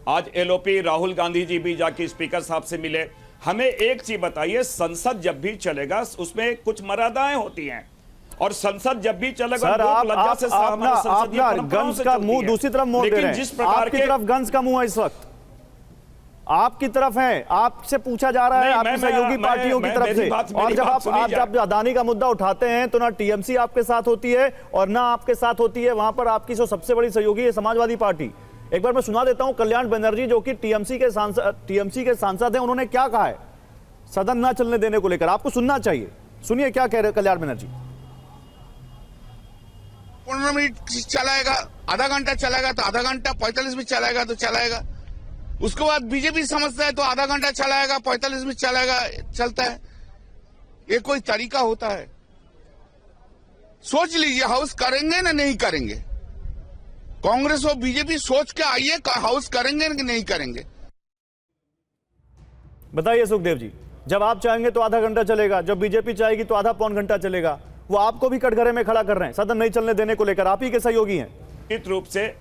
आज एलओपी राहुल गांधी जी भी जाके स्पीकर साहब से मिले। हमें एक चीज बताइए, संसद जब भी चलेगा उसमें कुछ मर्यादाएं होती हैं, और संसद जब भी चलेगा सर, आप गंज का मुंह दूसरी तरफ मोड़ दे रहे हैं। जिस प्रकार आपकी तरफ गंज का मुंह है इस वक्त, आपकी तरफ है, आपसे पूछा जा रहा है आपकी सहयोगी पार्टियों की तरफ से। और जब अदानी का मुद्दा उठाते हैं तो ना टीएमसी आपके साथ होती है और ना आपके साथ होती है वहां पर आपकी जो सबसे बड़ी सहयोगी है समाजवादी पार्टी। एक बार मैं सुना देता हूं कल्याण बनर्जी जो कि टीएमसी के सांसद हैं, उन्होंने क्या कहा है सदन ना चलने देने को लेकर। आपको सुनना चाहिए, सुनिए क्या कह रहे हैं कल्याण बनर्जी। 15 मिनट चलाएगा, आधा घंटा चलाएगा तो आधा घंटा, 45 मिनट चलाएगा तो चलाएगा। उसके बाद बीजेपी समझता है तो आधा घंटा चलाएगा, 45 मिनट चलाएगा, चलता है। ये कोई तरीका होता है? सोच लीजिए, हाउस करेंगे ना नहीं करेंगे? कांग्रेस और बीजेपी सोच के आइए, हाउस करेंगे कि नहीं करेंगे। बताइए सुखदेव जी, जब आप चाहेंगे तो आधा घंटा चलेगा, जब बीजेपी चाहेगी तो आधा पौन घंटा चलेगा। वो आपको भी कटघरे में खड़ा कर रहे हैं सदन नहीं चलने देने को लेकर, आप ही के सहयोगी हैं। निश्चित रूप से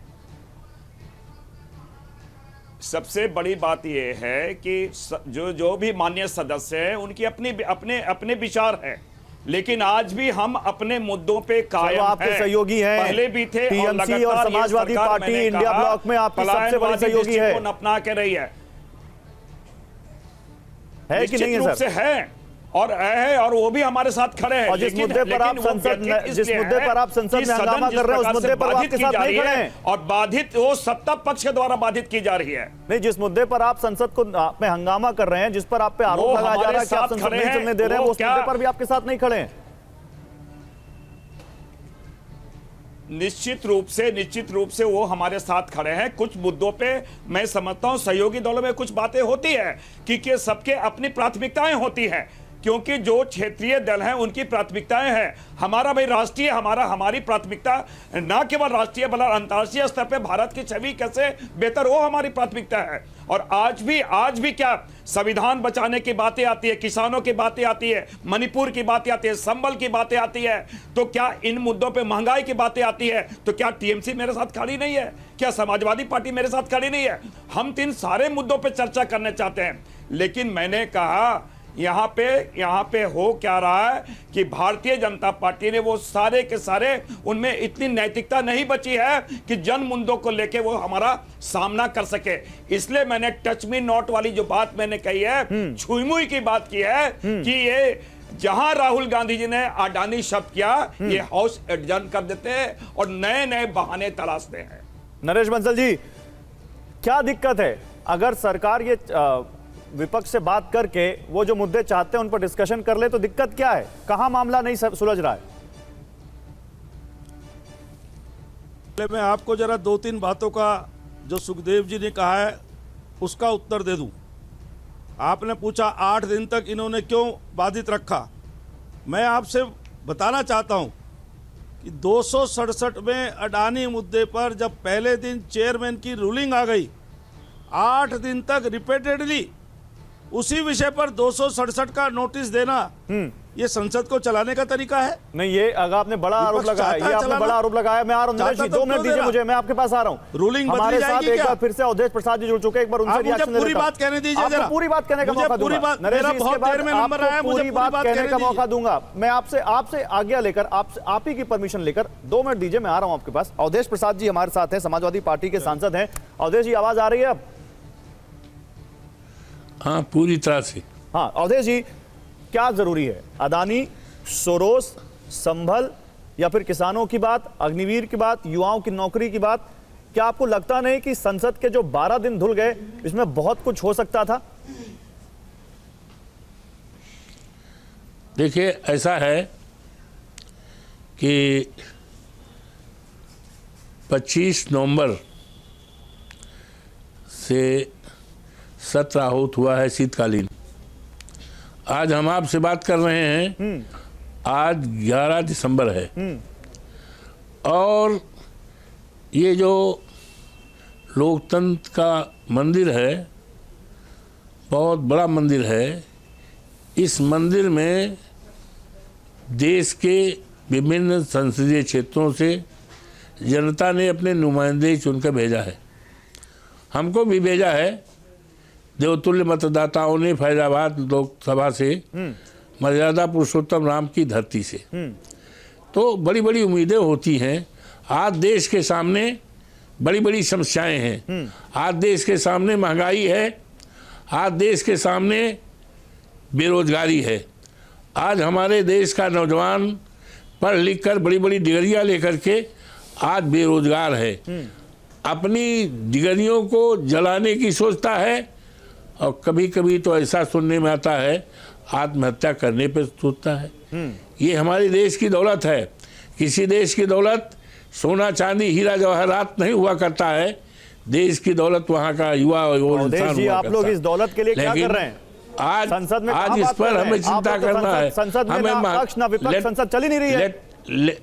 सबसे बड़ी बात यह है कि जो भी माननीय सदस्य हैं उनकी अपने विचार है, लेकिन आज भी हम अपने मुद्दों पे कायम हैं। आपके सहयोगी हैं, पहले भी थे, टीएमसी और समाजवादी पार्टी इंडिया ब्लॉक में आपकी सबसे बड़ी सहयोगी है। अपना के रही है कि नहीं है रूप सर? से है। और है और वो भी हमारे साथ खड़े हैं। और जिस मुद्दे पर आप संसद में हंगामा कर रहे हैं उस मुद्दे पर आपके साथ नहीं खड़े हैं और बाधित वो सत्ता पक्ष के द्वारा बाधित की जा रही है। नहीं, जिस मुद्दे पर आप संसद को में हंगामा कर रहे हैं, जिस पर आप पे आरोप लगाया जा रहा है कि आप संसद नहीं चलने दे रहे हैं, वो उस मुद्दे पर भी आपके साथ नहीं खड़े हैं। निश्चित रूप से वो हमारे साथ खड़े हैं। कुछ मुद्दों पे मैं समझता हूं सहयोगी दलों में कुछ बातें होती है कि सबके अपनी प्राथमिकताएं होती हैं, क्योंकि जो क्षेत्रीय दल हैं उनकी प्राथमिकताएं हैं। हमारा भाई राष्ट्रीय हमारी प्राथमिकता ना केवल राष्ट्रीय बल्कि अंतर्राष्ट्रीय स्तर पे भारत की छवि कैसे बेहतर हो, हमारी प्राथमिकता है। और आज भी क्या संविधान बचाने की बातें आती है, किसानों की बातें आती है, मणिपुर की बातें आती है, संबल की बातें आती है, तो क्या इन मुद्दों पे महंगाई की बातें आती है, तो क्या टीएमसी मेरे साथ खड़ी नहीं है? क्या समाजवादी पार्टी मेरे साथ खड़ी नहीं है? हम तीन सारे मुद्दों पे चर्चा करने चाहते हैं, लेकिन मैंने कहा यहाँ पे हो क्या रहा है कि भारतीय जनता पार्टी ने वो सारे के सारे उनमें इतनी नैतिकता नहीं बची है कि जन मुद्दों को लेके वो हमारा सामना कर सके। इसलिए मैंने टच मी नॉट वाली जो बात मैंने कही है, छुई मुई की बात की है कि ये जहां राहुल गांधी जी ने अडानी शब्द किया, ये हाउस एडजर्न कर देते हैं और नए नए बहाने तलाशते हैं। नरेश बंसल जी, क्या दिक्कत है अगर सरकार ये विपक्ष से बात करके वो जो मुद्दे चाहते हैं उन पर डिस्कशन कर ले, तो दिक्कत क्या है? कहां मामला नहीं सुलझ रहा है? मैं आपको जरा 2-3 बातों का जो सुखदेव जी ने कहा है उसका उत्तर दे दूं। आपने पूछा 8 दिन तक इन्होंने क्यों बाधित रखा। मैं आपसे बताना चाहता हूं कि 267 में अडानी मुद्दे पर जब पहले दिन चेयरमैन की रूलिंग आ गई, 8 दिन तक रिपीटेडली उसी विषय पर 267 का नोटिस देना, ये संसद को चलाने का तरीका है? नहीं, ये अगर आपने बड़ा आरोप लगाया, ये आपने बड़ा आरोप लगाया। मैं आ रहा हूं नरेश जी, 2 मिनट दीजिए मुझे, मैं आपके पास आ रहा हूं। रूलिंग हमारे साथ एक बार फिर से अवधेश प्रसाद जी जुड़ चुके हैं, एक बार उनसे रिएक्शन पूरी बात कहने दीजिए जरा। पूरी बात कहने का मौका दूंगा नरेश जी, इसके बाद आपको पूरी बात कहने का मौका दूंगा। मैं आपसे आज्ञा लेकर आप ही की परमिशन लेकर 2 मिनट दीजिए, मैं आ रहा हूं आपके पास। अवधेश प्रसाद जी हमारे साथ हैं, समाजवादी पार्टी के सांसद हैं। अवधेश जी, आवाज आ रही है अब? हाँ, पूरी तरह से। हाँ अवधेश जी, क्या जरूरी है? अदानी, सोरोस, संभल, या फिर किसानों की बात, अग्निवीर की बात, युवाओं की नौकरी की बात? क्या आपको लगता नहीं कि संसद के जो 12 दिन धुल गए इसमें बहुत कुछ हो सकता था? देखिए, ऐसा है कि 25 नवंबर से सत्र आहूत हुआ है शीतकालीन। आज हम आपसे बात कर रहे हैं, आज 11 दिसंबर है और ये जो लोकतंत्र का मंदिर है, बहुत बड़ा मंदिर है। इस मंदिर में देश के विभिन्न संसदीय क्षेत्रों से जनता ने अपने नुमाइंदे चुनकर भेजा है। हमको भी भेजा है। देवतुल्य मतदाताओं ने फैजाबाद लोकसभा से, मर्यादा पुरुषोत्तम राम की धरती से। तो बड़ी बड़ी उम्मीदें होती हैं। आज देश के सामने बड़ी बड़ी समस्याएं हैं। आज देश के सामने महंगाई है, आज देश के सामने बेरोजगारी है। आज हमारे देश का नौजवान पढ़ लिख कर बड़ी बड़ी डिग्रियां लेकर के आज बेरोजगार है। अपनी डिग्रियों को जलाने की सोचता है और कभी कभी तो ऐसा सुनने में आता है आत्महत्या करने पर सोचता है। ये हमारे देश की दौलत है। किसी देश की दौलत सोना चांदी हीरा जवाहरात नहीं हुआ करता है। देश की दौलत वहाँ का युवा और इंसान हुआ आप लोग इस दौलत के लिए क्या कर रहे हैं? आज संसद में आज इस पर हमें चिंता करना है। संसद में ना पक्ष ना विपक्ष, संसद चल ही नहीं रही है।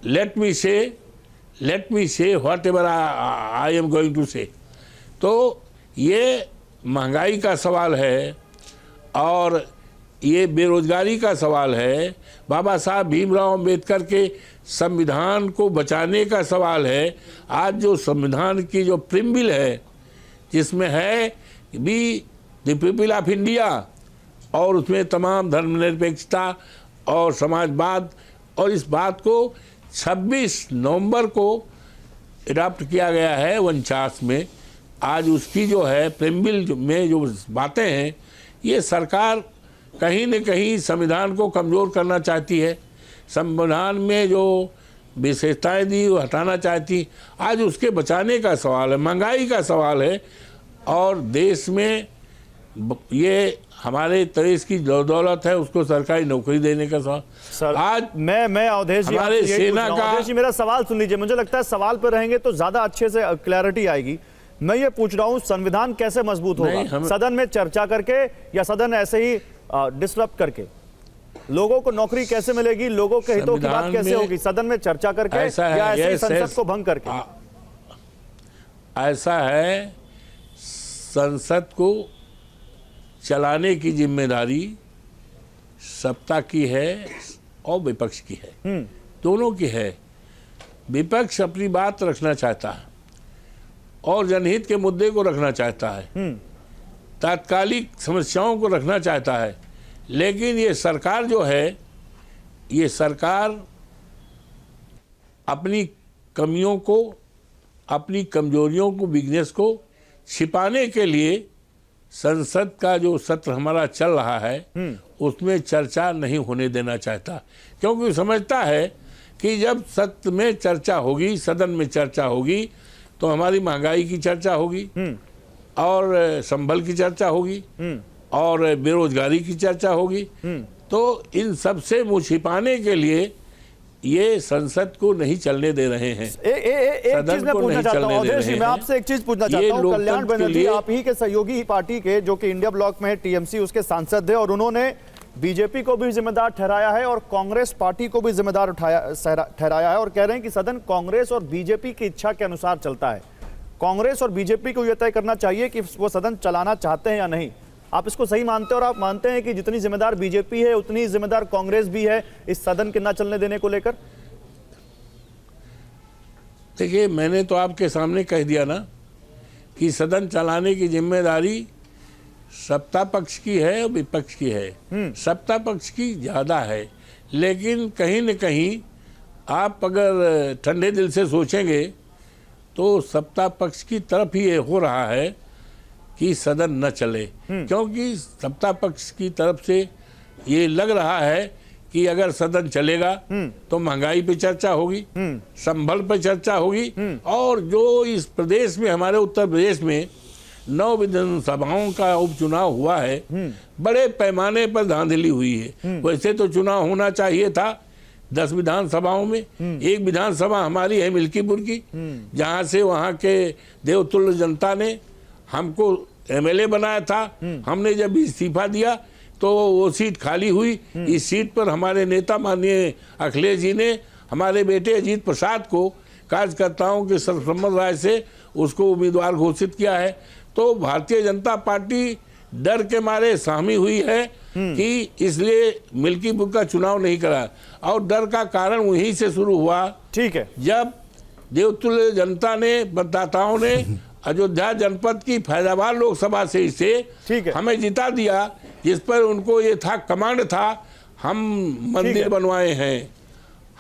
Let me say whatever I am going to say. तो ये महंगाई का सवाल है और ये बेरोजगारी का सवाल है। बाबा साहब भीमराव अंबेडकर के संविधान को बचाने का सवाल है। आज जो संविधान की जो प्रिम्बिल है, जिसमें है be the people of India, और उसमें तमाम धर्मनिरपेक्षता और समाजवाद, और इस बात को 26 नवंबर को अडॉप्ट किया गया है 49 में। आज उसकी जो है प्रेम्बिल में जो बातें हैं, ये सरकार कहीं न कहीं संविधान को कमज़ोर करना चाहती है, संविधान में जो विशेषताएं दी वो हटाना चाहती। आज उसके बचाने का सवाल है, महंगाई का सवाल है, और देश में ये हमारे देश की जो दौलत है उसको सरकारी नौकरी देने का सवाल। सर आज मैं अवधेश जी हमारे आपसे यही पूछ सेना रहा हूं। का- अवधेश जी मेरा सवाल सुन लीजिए, मुझे लगता है सवाल पर रहेंगे तो ज्यादा अच्छे से क्लैरिटी आएगी। मैं ये पूछ रहा हूं संविधान कैसे मजबूत होगा, सदन में चर्चा करके या सदन ऐसे ही डिस्टर्ब करके? लोगों को नौकरी कैसे मिलेगी, लोगों के हितों की बात कैसे होगी? सदन में चर्चा करके या ऐसे ही संसद को भंग करके? ऐसा है, संसद को चलाने की जिम्मेदारी सत्ता की है और विपक्ष की है, दोनों की है। विपक्ष अपनी बात रखना चाहता है और जनहित के मुद्दे को रखना चाहता है, तात्कालिक समस्याओं को रखना चाहता है, लेकिन ये सरकार जो है, ये सरकार अपनी कमियों को, अपनी कमजोरियों को, वीकनेस को छिपाने के लिए संसद का जो सत्र हमारा चल रहा है उसमें चर्चा नहीं होने देना चाहता, क्योंकि समझता है कि जब सत्र में चर्चा होगी, सदन में चर्चा होगी, तो हमारी महंगाई की चर्चा होगी और संबल की चर्चा होगी और बेरोजगारी की चर्चा होगी। तो इन सब से मुंह छिपाने के लिए ये संसद को नहीं चलने दे रहे हैं। एक चीज मैं पूछना चाहता हूं अवधेश जी, मैं आपसे एक चीज पूछना चाहता हूं। कल्याण बनर्जी आप ही के सहयोगी पार्टी के, जो कि इंडिया ब्लॉक में है, टीएमसी, उसके सांसद है, और उन्होंने बीजेपी को भी जिम्मेदार ठहराया है और कांग्रेस पार्टी को भी जिम्मेदार ठहराया है, और कह रहे हैं कि सदन कांग्रेस और बीजेपी की इच्छा के अनुसार चलता है। कांग्रेस और बीजेपी को यह तय करना चाहिए कि वो सदन चलाना चाहते हैं या नहीं। आप इसको सही मानते हैं और आप मानते हैं कि जितनी जिम्मेदार बीजेपी है उतनी जिम्मेदार कांग्रेस भी है इस सदन के न चलने देने को लेकर? देखिए, मैंने तो आपके सामने कह दिया ना कि सदन चलाने की जिम्मेदारी सत्ता पक्ष की है और विपक्ष की है। सत्ता पक्ष की ज़्यादा है, लेकिन कहीं न कहीं आप अगर ठंडे दिल से सोचेंगे तो सत्ता पक्ष की तरफ ही ये हो रहा है कि सदन न चले, क्योंकि सत्ता पक्ष की तरफ से ये लग रहा है कि अगर सदन चलेगा तो महंगाई पे चर्चा होगी, संबल पे चर्चा होगी, और जो इस प्रदेश में, हमारे उत्तर प्रदेश में 9 विधानसभाओं का उपचुनाव हुआ है, बड़े पैमाने पर धांधली हुई है। वैसे तो चुनाव होना चाहिए था 10 विधानसभाओं में। एक विधानसभा हमारी है मिल्कीपुर की, जहां से वहां के देवतुल्य जनता ने हमको एमएलए बनाया था। हमने जब इस्तीफा दिया तो वो सीट खाली हुई। इस सीट पर हमारे नेता माननीय अखिलेश जी ने हमारे बेटे अजीत प्रसाद को कार्यकर्ताओं के सर्वसम्मत राय से उसको उम्मीदवार घोषित किया है। तो भारतीय जनता पार्टी डर के मारे सहमी हुई है कि इसलिए मिल्कीपुर का चुनाव नहीं करा, और डर का कारण वहीं से शुरू हुआ। ठीक है, जब देवतुल्य जनता ने, मतदाताओं ने अयोध्या जनपद की फैजाबाद लोकसभा से हमें जिता दिया, जिस पर उनको ये था, कमांड था, हम मंदिर बनवाए हैं,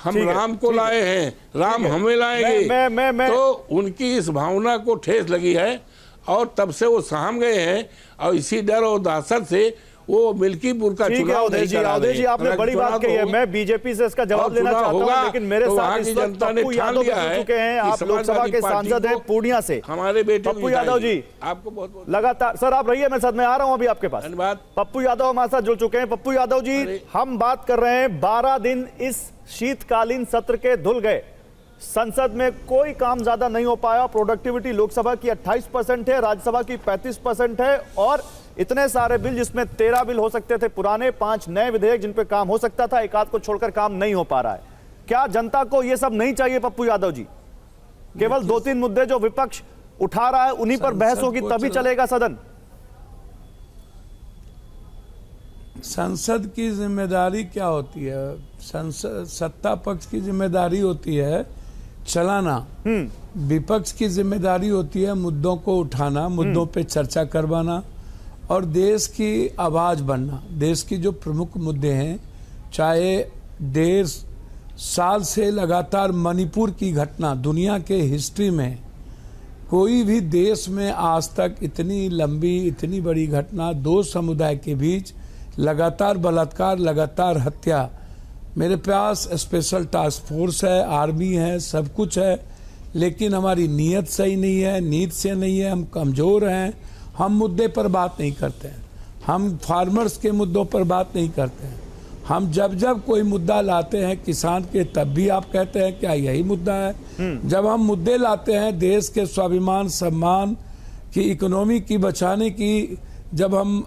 हम राम को लाए हैं, राम हमें लाएंगे। तो उनकी इस भावना को ठेस लगी है और तब से वो सहम गए हैं, और इसी डर और दहशत से वो मिल्कीपुर का चुनाव नहीं करा रहे। अवधेश जी आपने बड़ी बात कही है, मैं बीजेपी से इसका जवाब लेना चाहता हूं, लेकिन मेरे साथ इस वक्त पप्पू यादव भी जुड़ चुके हैं। आप लोकसभा के सांसद हैं पूर्णिया से, हमारे बेटे पप्पू यादव जी, आपको बहुत लगातार, सर आप रहिए, मैं साथ में आ रहा हूं अभी आपके पास। धन्यवाद। पप्पू यादव हमारे साथ जुड़ चुके हैं। पप्पू यादव जी, हम बात कर रहे हैं 12 दिन इस शीतकालीन सत्र के धुल गए, संसद में कोई काम ज्यादा नहीं हो पाया। प्रोडक्टिविटी लोकसभा की 28% है, राज्यसभा की 35% है, और इतने सारे बिल, जिसमें 13 बिल हो सकते थे पुराने, 5 नए विधेयक जिन पे काम हो सकता था, एक आध को छोड़कर काम नहीं हो पा रहा है। क्या जनता को यह सब नहीं चाहिए पप्पू यादव जी? केवल 2-3 मुद्दे जो विपक्ष उठा रहा है उन्हीं पर बहस होगी तभी चलेगा सदन? संसद की जिम्मेदारी क्या होती है? संसद, सत्ता पक्ष की जिम्मेदारी होती है चलाना, विपक्ष की जिम्मेदारी होती है मुद्दों को उठाना, मुद्दों पे चर्चा करवाना और देश की आवाज बनना। देश की जो प्रमुख मुद्दे हैं, चाहे 1.5 साल से लगातार मणिपुर की घटना, दुनिया के हिस्ट्री में कोई भी देश में आज तक इतनी लंबी, इतनी बड़ी घटना, 2 समुदाय के बीच लगातार बलात्कार, लगातार हत्या। मेरे पास स्पेशल टास्क फोर्स है, आर्मी है, सब कुछ है, लेकिन हमारी नीयत सही नहीं है, नीयत से नहीं है, हम कमज़ोर हैं। हम मुद्दे पर बात नहीं करते हैं, हम फार्मर्स के मुद्दों पर बात नहीं करते हैं। हम जब जब कोई मुद्दा लाते हैं किसान के, तब भी आप कहते हैं क्या यही मुद्दा है। जब हम मुद्दे लाते हैं देश के स्वाभिमान, सम्मान की, इकोनॉमी की बचाने की, जब हम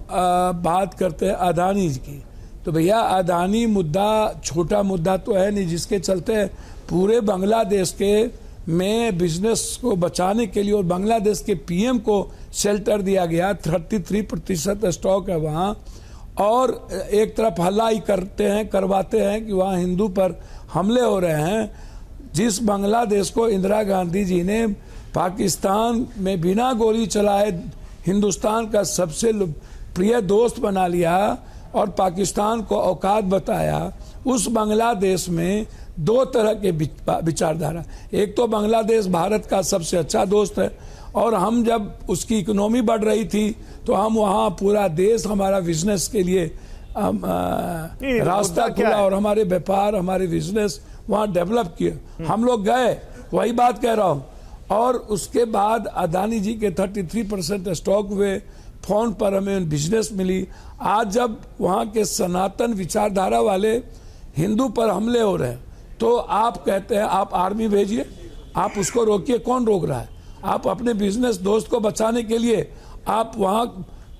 बात करते हैं अदानी की, तो भैया अदानी मुद्दा छोटा मुद्दा तो है नहीं, जिसके चलते पूरे बांग्लादेश के में बिजनेस को बचाने के लिए और बांग्लादेश के पीएम को शेल्टर दिया गया। 33% स्टॉक है वहाँ, और एक तरफ हल्ला ही करवाते हैं कि वहाँ हिंदू पर हमले हो रहे हैं। जिस बांग्लादेश को इंदिरा गांधी जी ने पाकिस्तान में बिना गोली चलाए हिंदुस्तान का सबसे प्रिय दोस्त बना लिया और पाकिस्तान को औकात बताया, उस बांग्लादेश में दो तरह के विचारधारा। एक तो बांग्लादेश भारत का सबसे अच्छा दोस्त है, और हम जब उसकी इकोनॉमी बढ़ रही थी तो हम वहाँ पूरा देश हमारा बिजनेस के लिए रास्ता खुला और हमारे व्यापार, हमारे बिजनेस वहाँ डेवलप किए। हम लोग गए, वही बात कह रहा हूँ। और उसके बाद अदानी जी के 33% स्टॉक हुए, फोन पर हमें बिजनेस मिली। आज जब वहाँ के सनातन विचारधारा वाले हिंदू पर हमले हो रहे हैं, तो आप कहते हैं आप आर्मी भेजिए, आप उसको रोकिए। कौन रोक रहा है? आप अपने बिजनेस दोस्त को बचाने के लिए आप वहाँ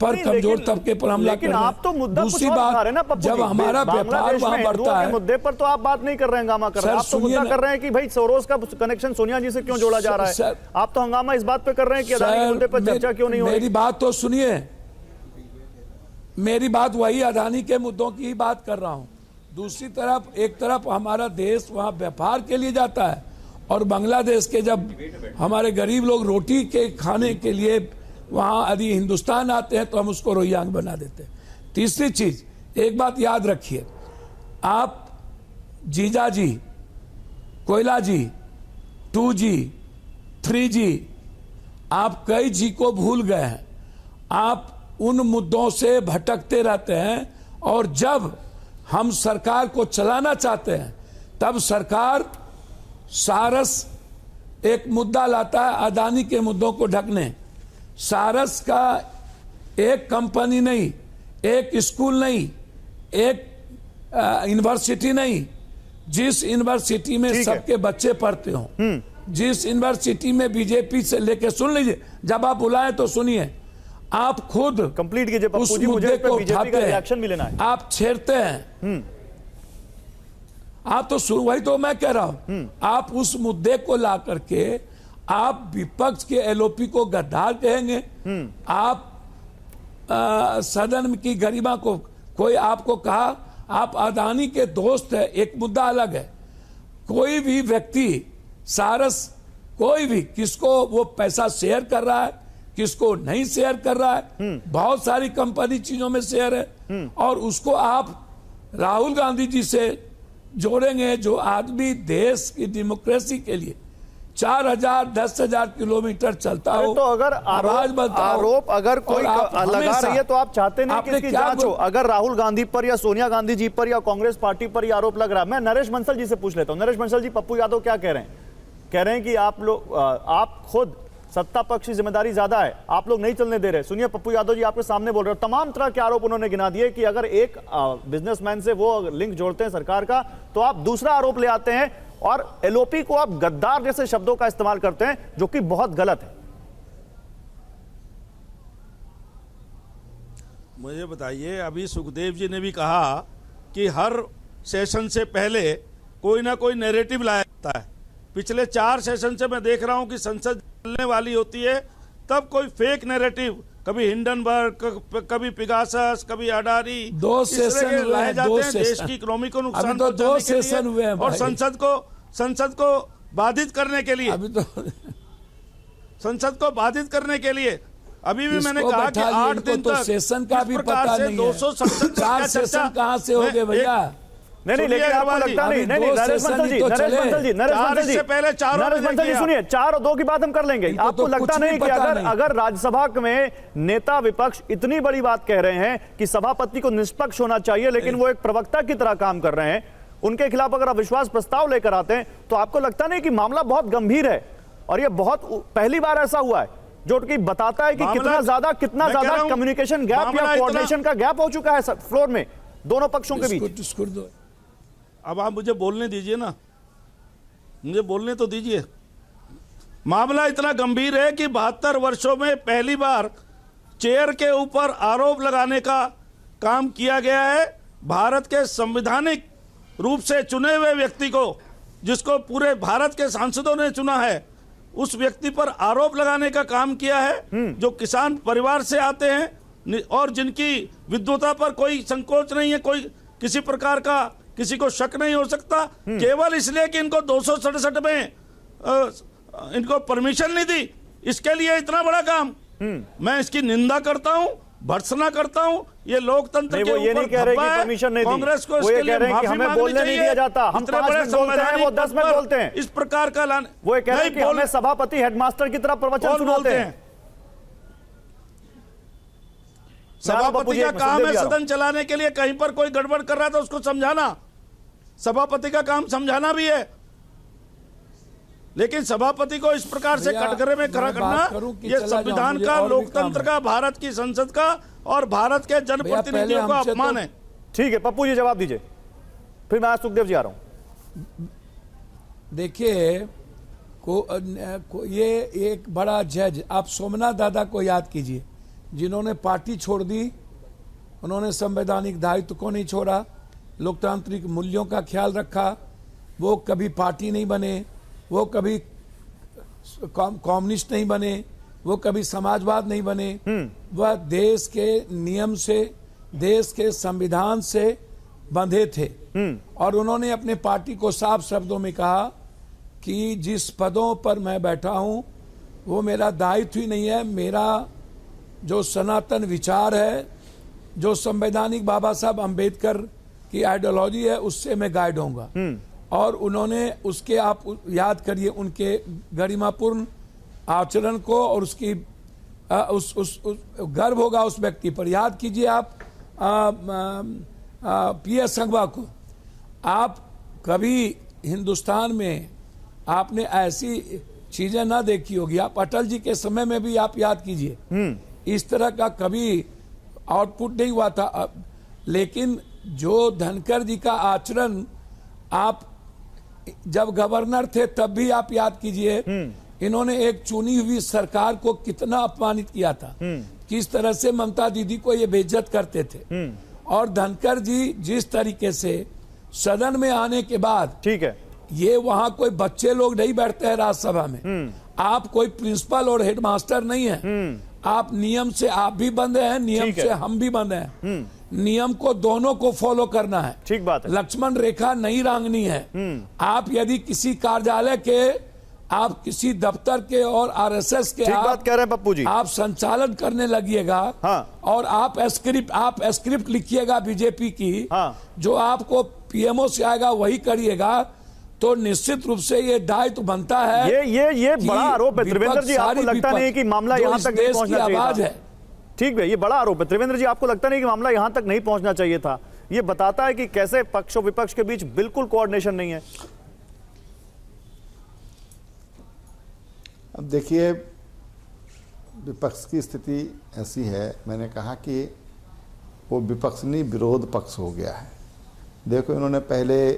पर कमजोर तबके पर हमला कर रहे हैं। आप तो मुद्दा दूसरी बात, जब हमारा व्यापार वहाँ बढ़ता है, मुद्दे पर तो आप बात नहीं कर रहे हैं, हंगामा कर रहे हैं। आप तो मुद्दा कर रहे हैं कि भाई सोरोस का कनेक्शन सोनिया जी से क्यों जोड़ा जा रहा है। आप तो हंगामा इस बात पे कर रहे हैं कि अदानी के मुद्दे पर चर्चा क्यों नहीं हो रही। मेरी बात तो सुनिए, मेरी बात वही अदानी के मुद्दों की ही बात कर रहा हूँ। दूसरी तरफ, एक तरफ हमारा देश वहाँ व्यापार के लिए जाता है, और बांग्लादेश के जब हमारे गरीब लोग रोटी के खाने के लिए वहाँ यदि हिंदुस्तान आते हैं तो हम उसको रोहिंग्या बना देते हैं। तीसरी चीज, एक बात याद रखिए, आप जीजा जी, कोयला जी, 2G, 3G, आप कई जी को भूल गए हैं। आप उन मुद्दों से भटकते रहते हैं, और जब हम सरकार को चलाना चाहते हैं तब सरकार सारस एक मुद्दा लाता है अदानी के मुद्दों को ढकने। सारस का एक कंपनी नहीं, एक स्कूल नहीं, एक यूनिवर्सिटी नहीं, जिस यूनिवर्सिटी में सबके बच्चे पढ़ते हो, जिस यूनिवर्सिटी में बीजेपी से लेके, सुन लीजिए, जब आप बुलाएं तो सुनिए, आप खुद कंप्लीट कीजिए उस मुद्दे को उठाते हैं, आप छेड़ते हैं। आप तो वही तो मैं कह रहा हूं, आप उस मुद्दे को ला करके आप विपक्ष के एलओपी को गद्दार कहेंगे। आप सदन की गरिमा को, कोई आपको कहा आप अदानी के दोस्त है, एक मुद्दा अलग है। कोई भी व्यक्ति सारस, कोई भी किसको वो पैसा शेयर कर रहा है, किसको नहीं शेयर कर रहा है, बहुत सारी कंपनी चीजों में शेयर है, और उसको आप राहुल गांधी जी से जोड़ेंगे, जो आदमी देश की डेमोक्रेसी के लिए 4000 10,000 किलोमीटर चलता हो। तो अगर आरोप अगर कोई लगा रही है तो आप चाहते नहीं कि इसकी जांच हो। अगर राहुल गांधी पर या सोनिया गांधी जी पर या कांग्रेस पार्टी पर यह आरोप लग रहा है, मैं नरेश बंसल जी से पूछ लेता हूं। नरेश बंसल जी, पप्पू यादव क्या कह रहे हैं? कह रहे हैं कि आप लोग, आप खुद सत्ता पक्ष की जिम्मेदारी ज्यादा है, आप लोग नहीं चलने दे रहे। सुनिए, पप्पू यादव जी आपके सामने बोल रहे हो। तमाम तरह के आरोप उन्होंने गिना दिए कि अगर एक बिजनेसमैन से वो लिंक जोड़ते हैं सरकार का, तो आप दूसरा आरोप ले आते हैं और एलओपी को आप गद्दार जैसे शब्दों का इस्तेमाल करते हैं, जो कि बहुत गलत है। मुझे बताइए, अभी सुखदेव जी ने भी कहा कि हर सेशन से पहले कोई ना कोई नैरेटिव लाया जाता है। पिछले 4 सेशन से मैं देख रहा हूं कि संसद चलने वाली होती है तब कोई फेक नैरेटिव, कभी हिंडनबर्ग, कभी पिगासस, कभी अडानी, 2 सेशन लाए जाते हैं देश की इकोनॉमी को नुकसान पहुंचाने के लिए और संसद को बाधित करने के लिए, संसद को बाधित करने के लिए। अभी भी मैंने कहा कि 8 दिन तक सेशन का भी पता नहीं है। 270 4 सेशन कहां से हो गए भैया? नहीं, लेकिन आपको लगता नहीं, नरेश बंसल जी, सुनिए, 4 और 2 की बात हम कर लेंगे। आपको लगता नहीं कि अगर राज्यसभा में नेता विपक्ष इतनी बड़ी बात कह रहे हैं कि सभापति को निष्पक्ष होना चाहिए, लेकिन वो एक प्रवक्ता की तरह काम कर रहे हैं, उनके खिलाफ अगर अविश्वास प्रस्ताव लेकर आते हैं, तो आपको लगता नहीं कि मामला बहुत गंभीर है? और ये बहुत पहली बार ऐसा हुआ है जो कि बताता है कि कितना ज्यादा कम्युनिकेशन गैप या कोऑर्डिनेशन का गैप हो चुका है फ्लोर में दोनों पक्षों के बीच। अब आप मुझे बोलने दीजिए ना, मुझे बोलने तो दीजिए। मामला इतना गंभीर है कि 72 वर्षों में पहली बार चेयर के ऊपर आरोप लगाने का काम किया गया है। भारत के संवैधानिक रूप से चुने हुए व्यक्ति को, जिसको पूरे भारत के सांसदों ने चुना है, उस व्यक्ति पर आरोप लगाने का काम किया है, जो किसान परिवार से आते हैं और जिनकी विद्वता पर कोई संकोच नहीं है, कोई किसी प्रकार का किसी को शक नहीं हो सकता, केवल इसलिए कि इनको 267 में इनको परमिशन नहीं दी, इसके लिए इतना बड़ा काम। मैं इसकी निंदा करता हूं, भर्त्सना करता हूं। ये लोकतंत्र के ये नहीं कह रहे कि परमिशन नहीं दी, कांग्रेस को इसके लिए माफी मांगनी बोलने नहीं दिया जाता। हम 5 मिनट बोलते हैं, वो 10 मिनट बोलते हैं। इस प्रकार का वो कह रहे हैं कि हमें सभापति हेडमास्टर की तरह प्रवचन सुनाते हैं। सभापति का काम है सदन चलाने के लिए, कहीं पर कोई गड़बड़ कर रहा था उसको समझाना, सभापति का काम समझाना भी है, लेकिन सभापति को इस प्रकार से कटघरे में खड़ा करना, ये संविधान का, लोकतंत्र का, भारत की संसद का और भारत के जनप्रतिनिधियों का अपमान है। ठीक है, पप्पू जी जवाब दीजिए, फिर मैं सुखदेव जी आ रहा हूं। देखिए ये एक बड़ा जज, आप सोमनाथ दादा को याद कीजिए, जिन्होंने पार्टी छोड़ दी, उन्होंने संवैधानिक दायित्व को नहीं छोड़ा, लोकतांत्रिक मूल्यों का ख्याल रखा, वो कभी पार्टी नहीं बने, वो कभी कम्युनिस्ट नहीं बने, वो कभी समाजवाद नहीं बने, वह देश के नियम से, देश के संविधान से बंधे थे। और उन्होंने अपने पार्टी को साफ शब्दों में कहा कि जिस पदों पर मैं बैठा हूं वो मेरा दायित्व ही नहीं है, मेरा जो सनातन विचार है, जो संवैधानिक बाबा साहब अंबेडकर की आइडियोलॉजी है, उससे मैं गाइड होऊंगा। और उन्होंने उसके, आप याद करिए उनके गरिमापूर्ण आचरण को और उसकी उस गर्व होगा उस व्यक्ति पर। याद कीजिए आप पीएस संघवा को, आप कभी हिंदुस्तान में आपने ऐसी चीजें ना देखी होगी, आप अटल जी के समय में भी आप याद कीजिए, इस तरह का कभी आउटपुट नहीं हुआ था। लेकिन जो धनखड़ जी का आचरण, आप जब गवर्नर थे तब भी आप याद कीजिए, इन्होंने एक चुनी हुई सरकार को कितना अपमानित किया था, किस तरह से ममता दीदी को ये बेइज्जत करते थे। और धनखड़ जी जिस तरीके से सदन में आने के बाद, ठीक है, ये वहां कोई बच्चे लोग नहीं बैठते हैं राज्यसभा में, आप कोई प्रिंसिपल और हेडमास्टर नहीं है, आप नियम से आप भी बंधे हैं, नियम से हम भी बंधे हैं, नियम को दोनों को फॉलो करना है। ठीक बात है, लक्ष्मण रेखा नहीं रांगनी है। आप यदि किसी कार्यालय के, आप किसी दफ्तर के और आरएसएस के, बात कह रहे हैं पप्पू जी, आप संचालन करने लगिएगा, और आप स्क्रिप्ट लिखिएगा बीजेपी की, जो आपको पीएमओ से आएगा वही करिएगा, तो निश्चित रूप से ये दायित्व बनता है। ये बड़ा आरोप है त्रिवेंद्र जी, आपको लगता नहीं कि मामला यहाँ तक नहीं पहुंचना चाहिए था? ठीक है, ये बड़ा आरोप है त्रिवेंद्र जी, आपको लगता नहीं कि मामला यहां तक नहीं पहुंचना चाहिए था? ये बताता है कि कैसे पक्ष और विपक्ष के बीच बिल्कुल कोऑर्डिनेशन नहीं है। अब देखिए, विपक्ष की स्थिति ऐसी है, मैंने कहा कि वो विपक्ष नहीं विरोध पक्ष हो गया है। देखो, इन्होंने पहले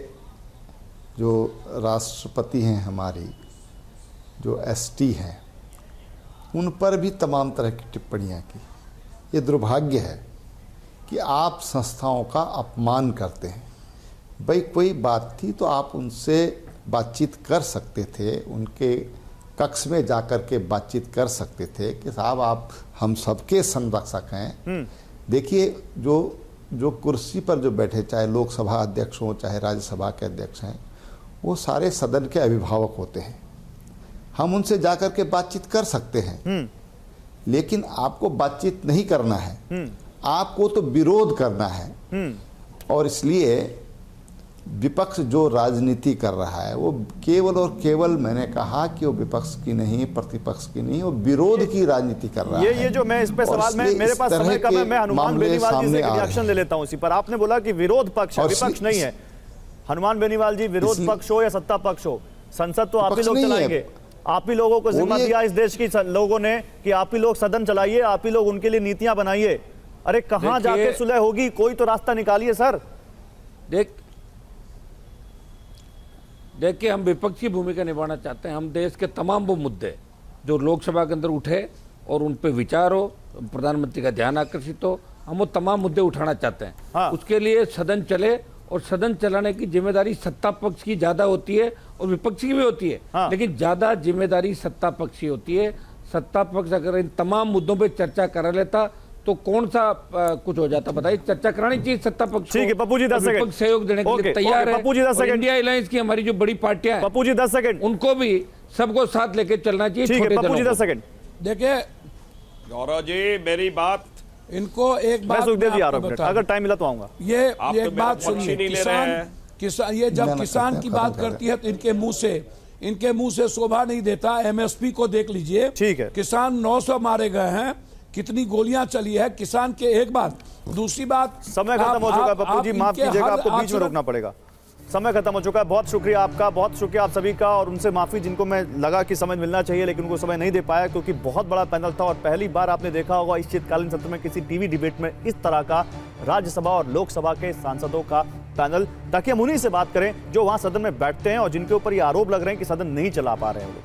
जो राष्ट्रपति हैं हमारी, जो एसटी हैं, उन पर भी तमाम तरह की टिप्पणियां की। ये दुर्भाग्य है कि आप संस्थाओं का अपमान करते हैं। भाई कोई बात थी तो आप उनसे बातचीत कर सकते थे, उनके कक्ष में जाकर के बातचीत कर सकते थे कि साहब आप हम सबके संरक्षक हैं। देखिए, जो कुर्सी पर जो बैठे, चाहे लोकसभा अध्यक्ष हों चाहे राज्यसभा के अध्यक्ष हैं, वो सारे सदन के अभिभावक होते हैं। हम उनसे जाकर के बातचीत कर सकते हैं, लेकिन आपको बातचीत नहीं करना है, आपको तो विरोध करना है। और इसलिए विपक्ष जो राजनीति कर रहा है वो केवल और केवल, मैंने कहा कि वो विपक्ष की नहीं, प्रतिपक्ष की नहीं, वो विरोध की राजनीति कर रहा है। ये जो मैं इस पे सवाल में, मेरे पास समय कम है, मैं हनुमान बेनीवाल जी से रिएक्शन ले लेता हूं इसी पर। आपने बोला कि विरोध पक्ष है, विपक्ष नहीं है। हनुमान बेनीवाल जी, विरोध पक्ष हो या सत्ता पक्ष हो, संसद तो आप ही लोग चलाएंगे। आप ही लोगों को जिम्मा दिया इस देश की लोगों ने कि आप ही लोग सदन चलाइए, आप ही लोग उनके लिए नीतियां बनाइए। अरे कहां जाके सुलह होगी? कोई तो रास्ता निकालिए सर। देखिए, हम विपक्ष की भूमिका निभाना चाहते हैं। हम देश के तमाम वो मुद्दे जो लोकसभा के अंदर उठे और उन पे विचार हो, प्रधानमंत्री का ध्यान आकर्षित हो, हम वो तमाम मुद्दे उठाना चाहते हैं। हाँ। उसके लिए सदन चले, और सदन चलाने की जिम्मेदारी सत्ता पक्ष की ज्यादा होती है और विपक्ष की भी होती है। हाँ। लेकिन ज्यादा जिम्मेदारी सत्ता पक्ष की होती है। सत्ता पक्ष अगर इन तमाम मुद्दों पे चर्चा करा लेता तो कौन सा कुछ हो जाता? बताइए, चर्चा करानी चाहिए सत्ता पक्ष। ठीक है पप्पू जी, 10 सेकंड सहयोग देने के लिए तैयार है। Pappu ji 10 second. India alliance की हमारी जो बड़ी पार्टियां हैं, पप्पू जी 10 सेकंड, उनको भी सबको साथ लेके चलना चाहिए। ठीक है पप्पू जी 10 सेकंड। देखिए गौरव जी, मेरी बात, इनको एक बात सुखदेव जी मैं आ रहा आपको हूं, बता अगर टाइम मिला तो आऊंगा। ये आप एक तो बात मेरा पक्ष ही सुनिए, नहीं ले रहे हैं। किसान ये जब किसान की बात करती है तो इनके मुंह से शोभा नहीं देता। एमएसपी को देख लीजिए, ठीक है। किसान 900 मारे गए हैं, कितनी गोलियां चली है किसान के। एक बात, दूसरी बात, समय खत्म हो चुका है पप्पू जी, माफ कीजिएगा, आपको बीच में रोकना पड़ेगा। समय खत्म हो चुका है। बहुत शुक्रिया आपका, बहुत शुक्रिया आप सभी का, और उनसे माफी जिनको मैं लगा कि समय मिलना चाहिए लेकिन उनको समय नहीं दे पाया, क्योंकि बहुत बड़ा पैनल था। और पहली बार आपने देखा होगा इस शीतकालीन सत्र में किसी टीवी डिबेट में इस तरह का राज्यसभा और लोकसभा के सांसदों का पैनल, ताकि हम उन्हीं से बात करें जो वहां सदन में बैठते हैं और जिनके ऊपर ये आरोप लग रहे हैं कि सदन नहीं चला पा रहे हैं।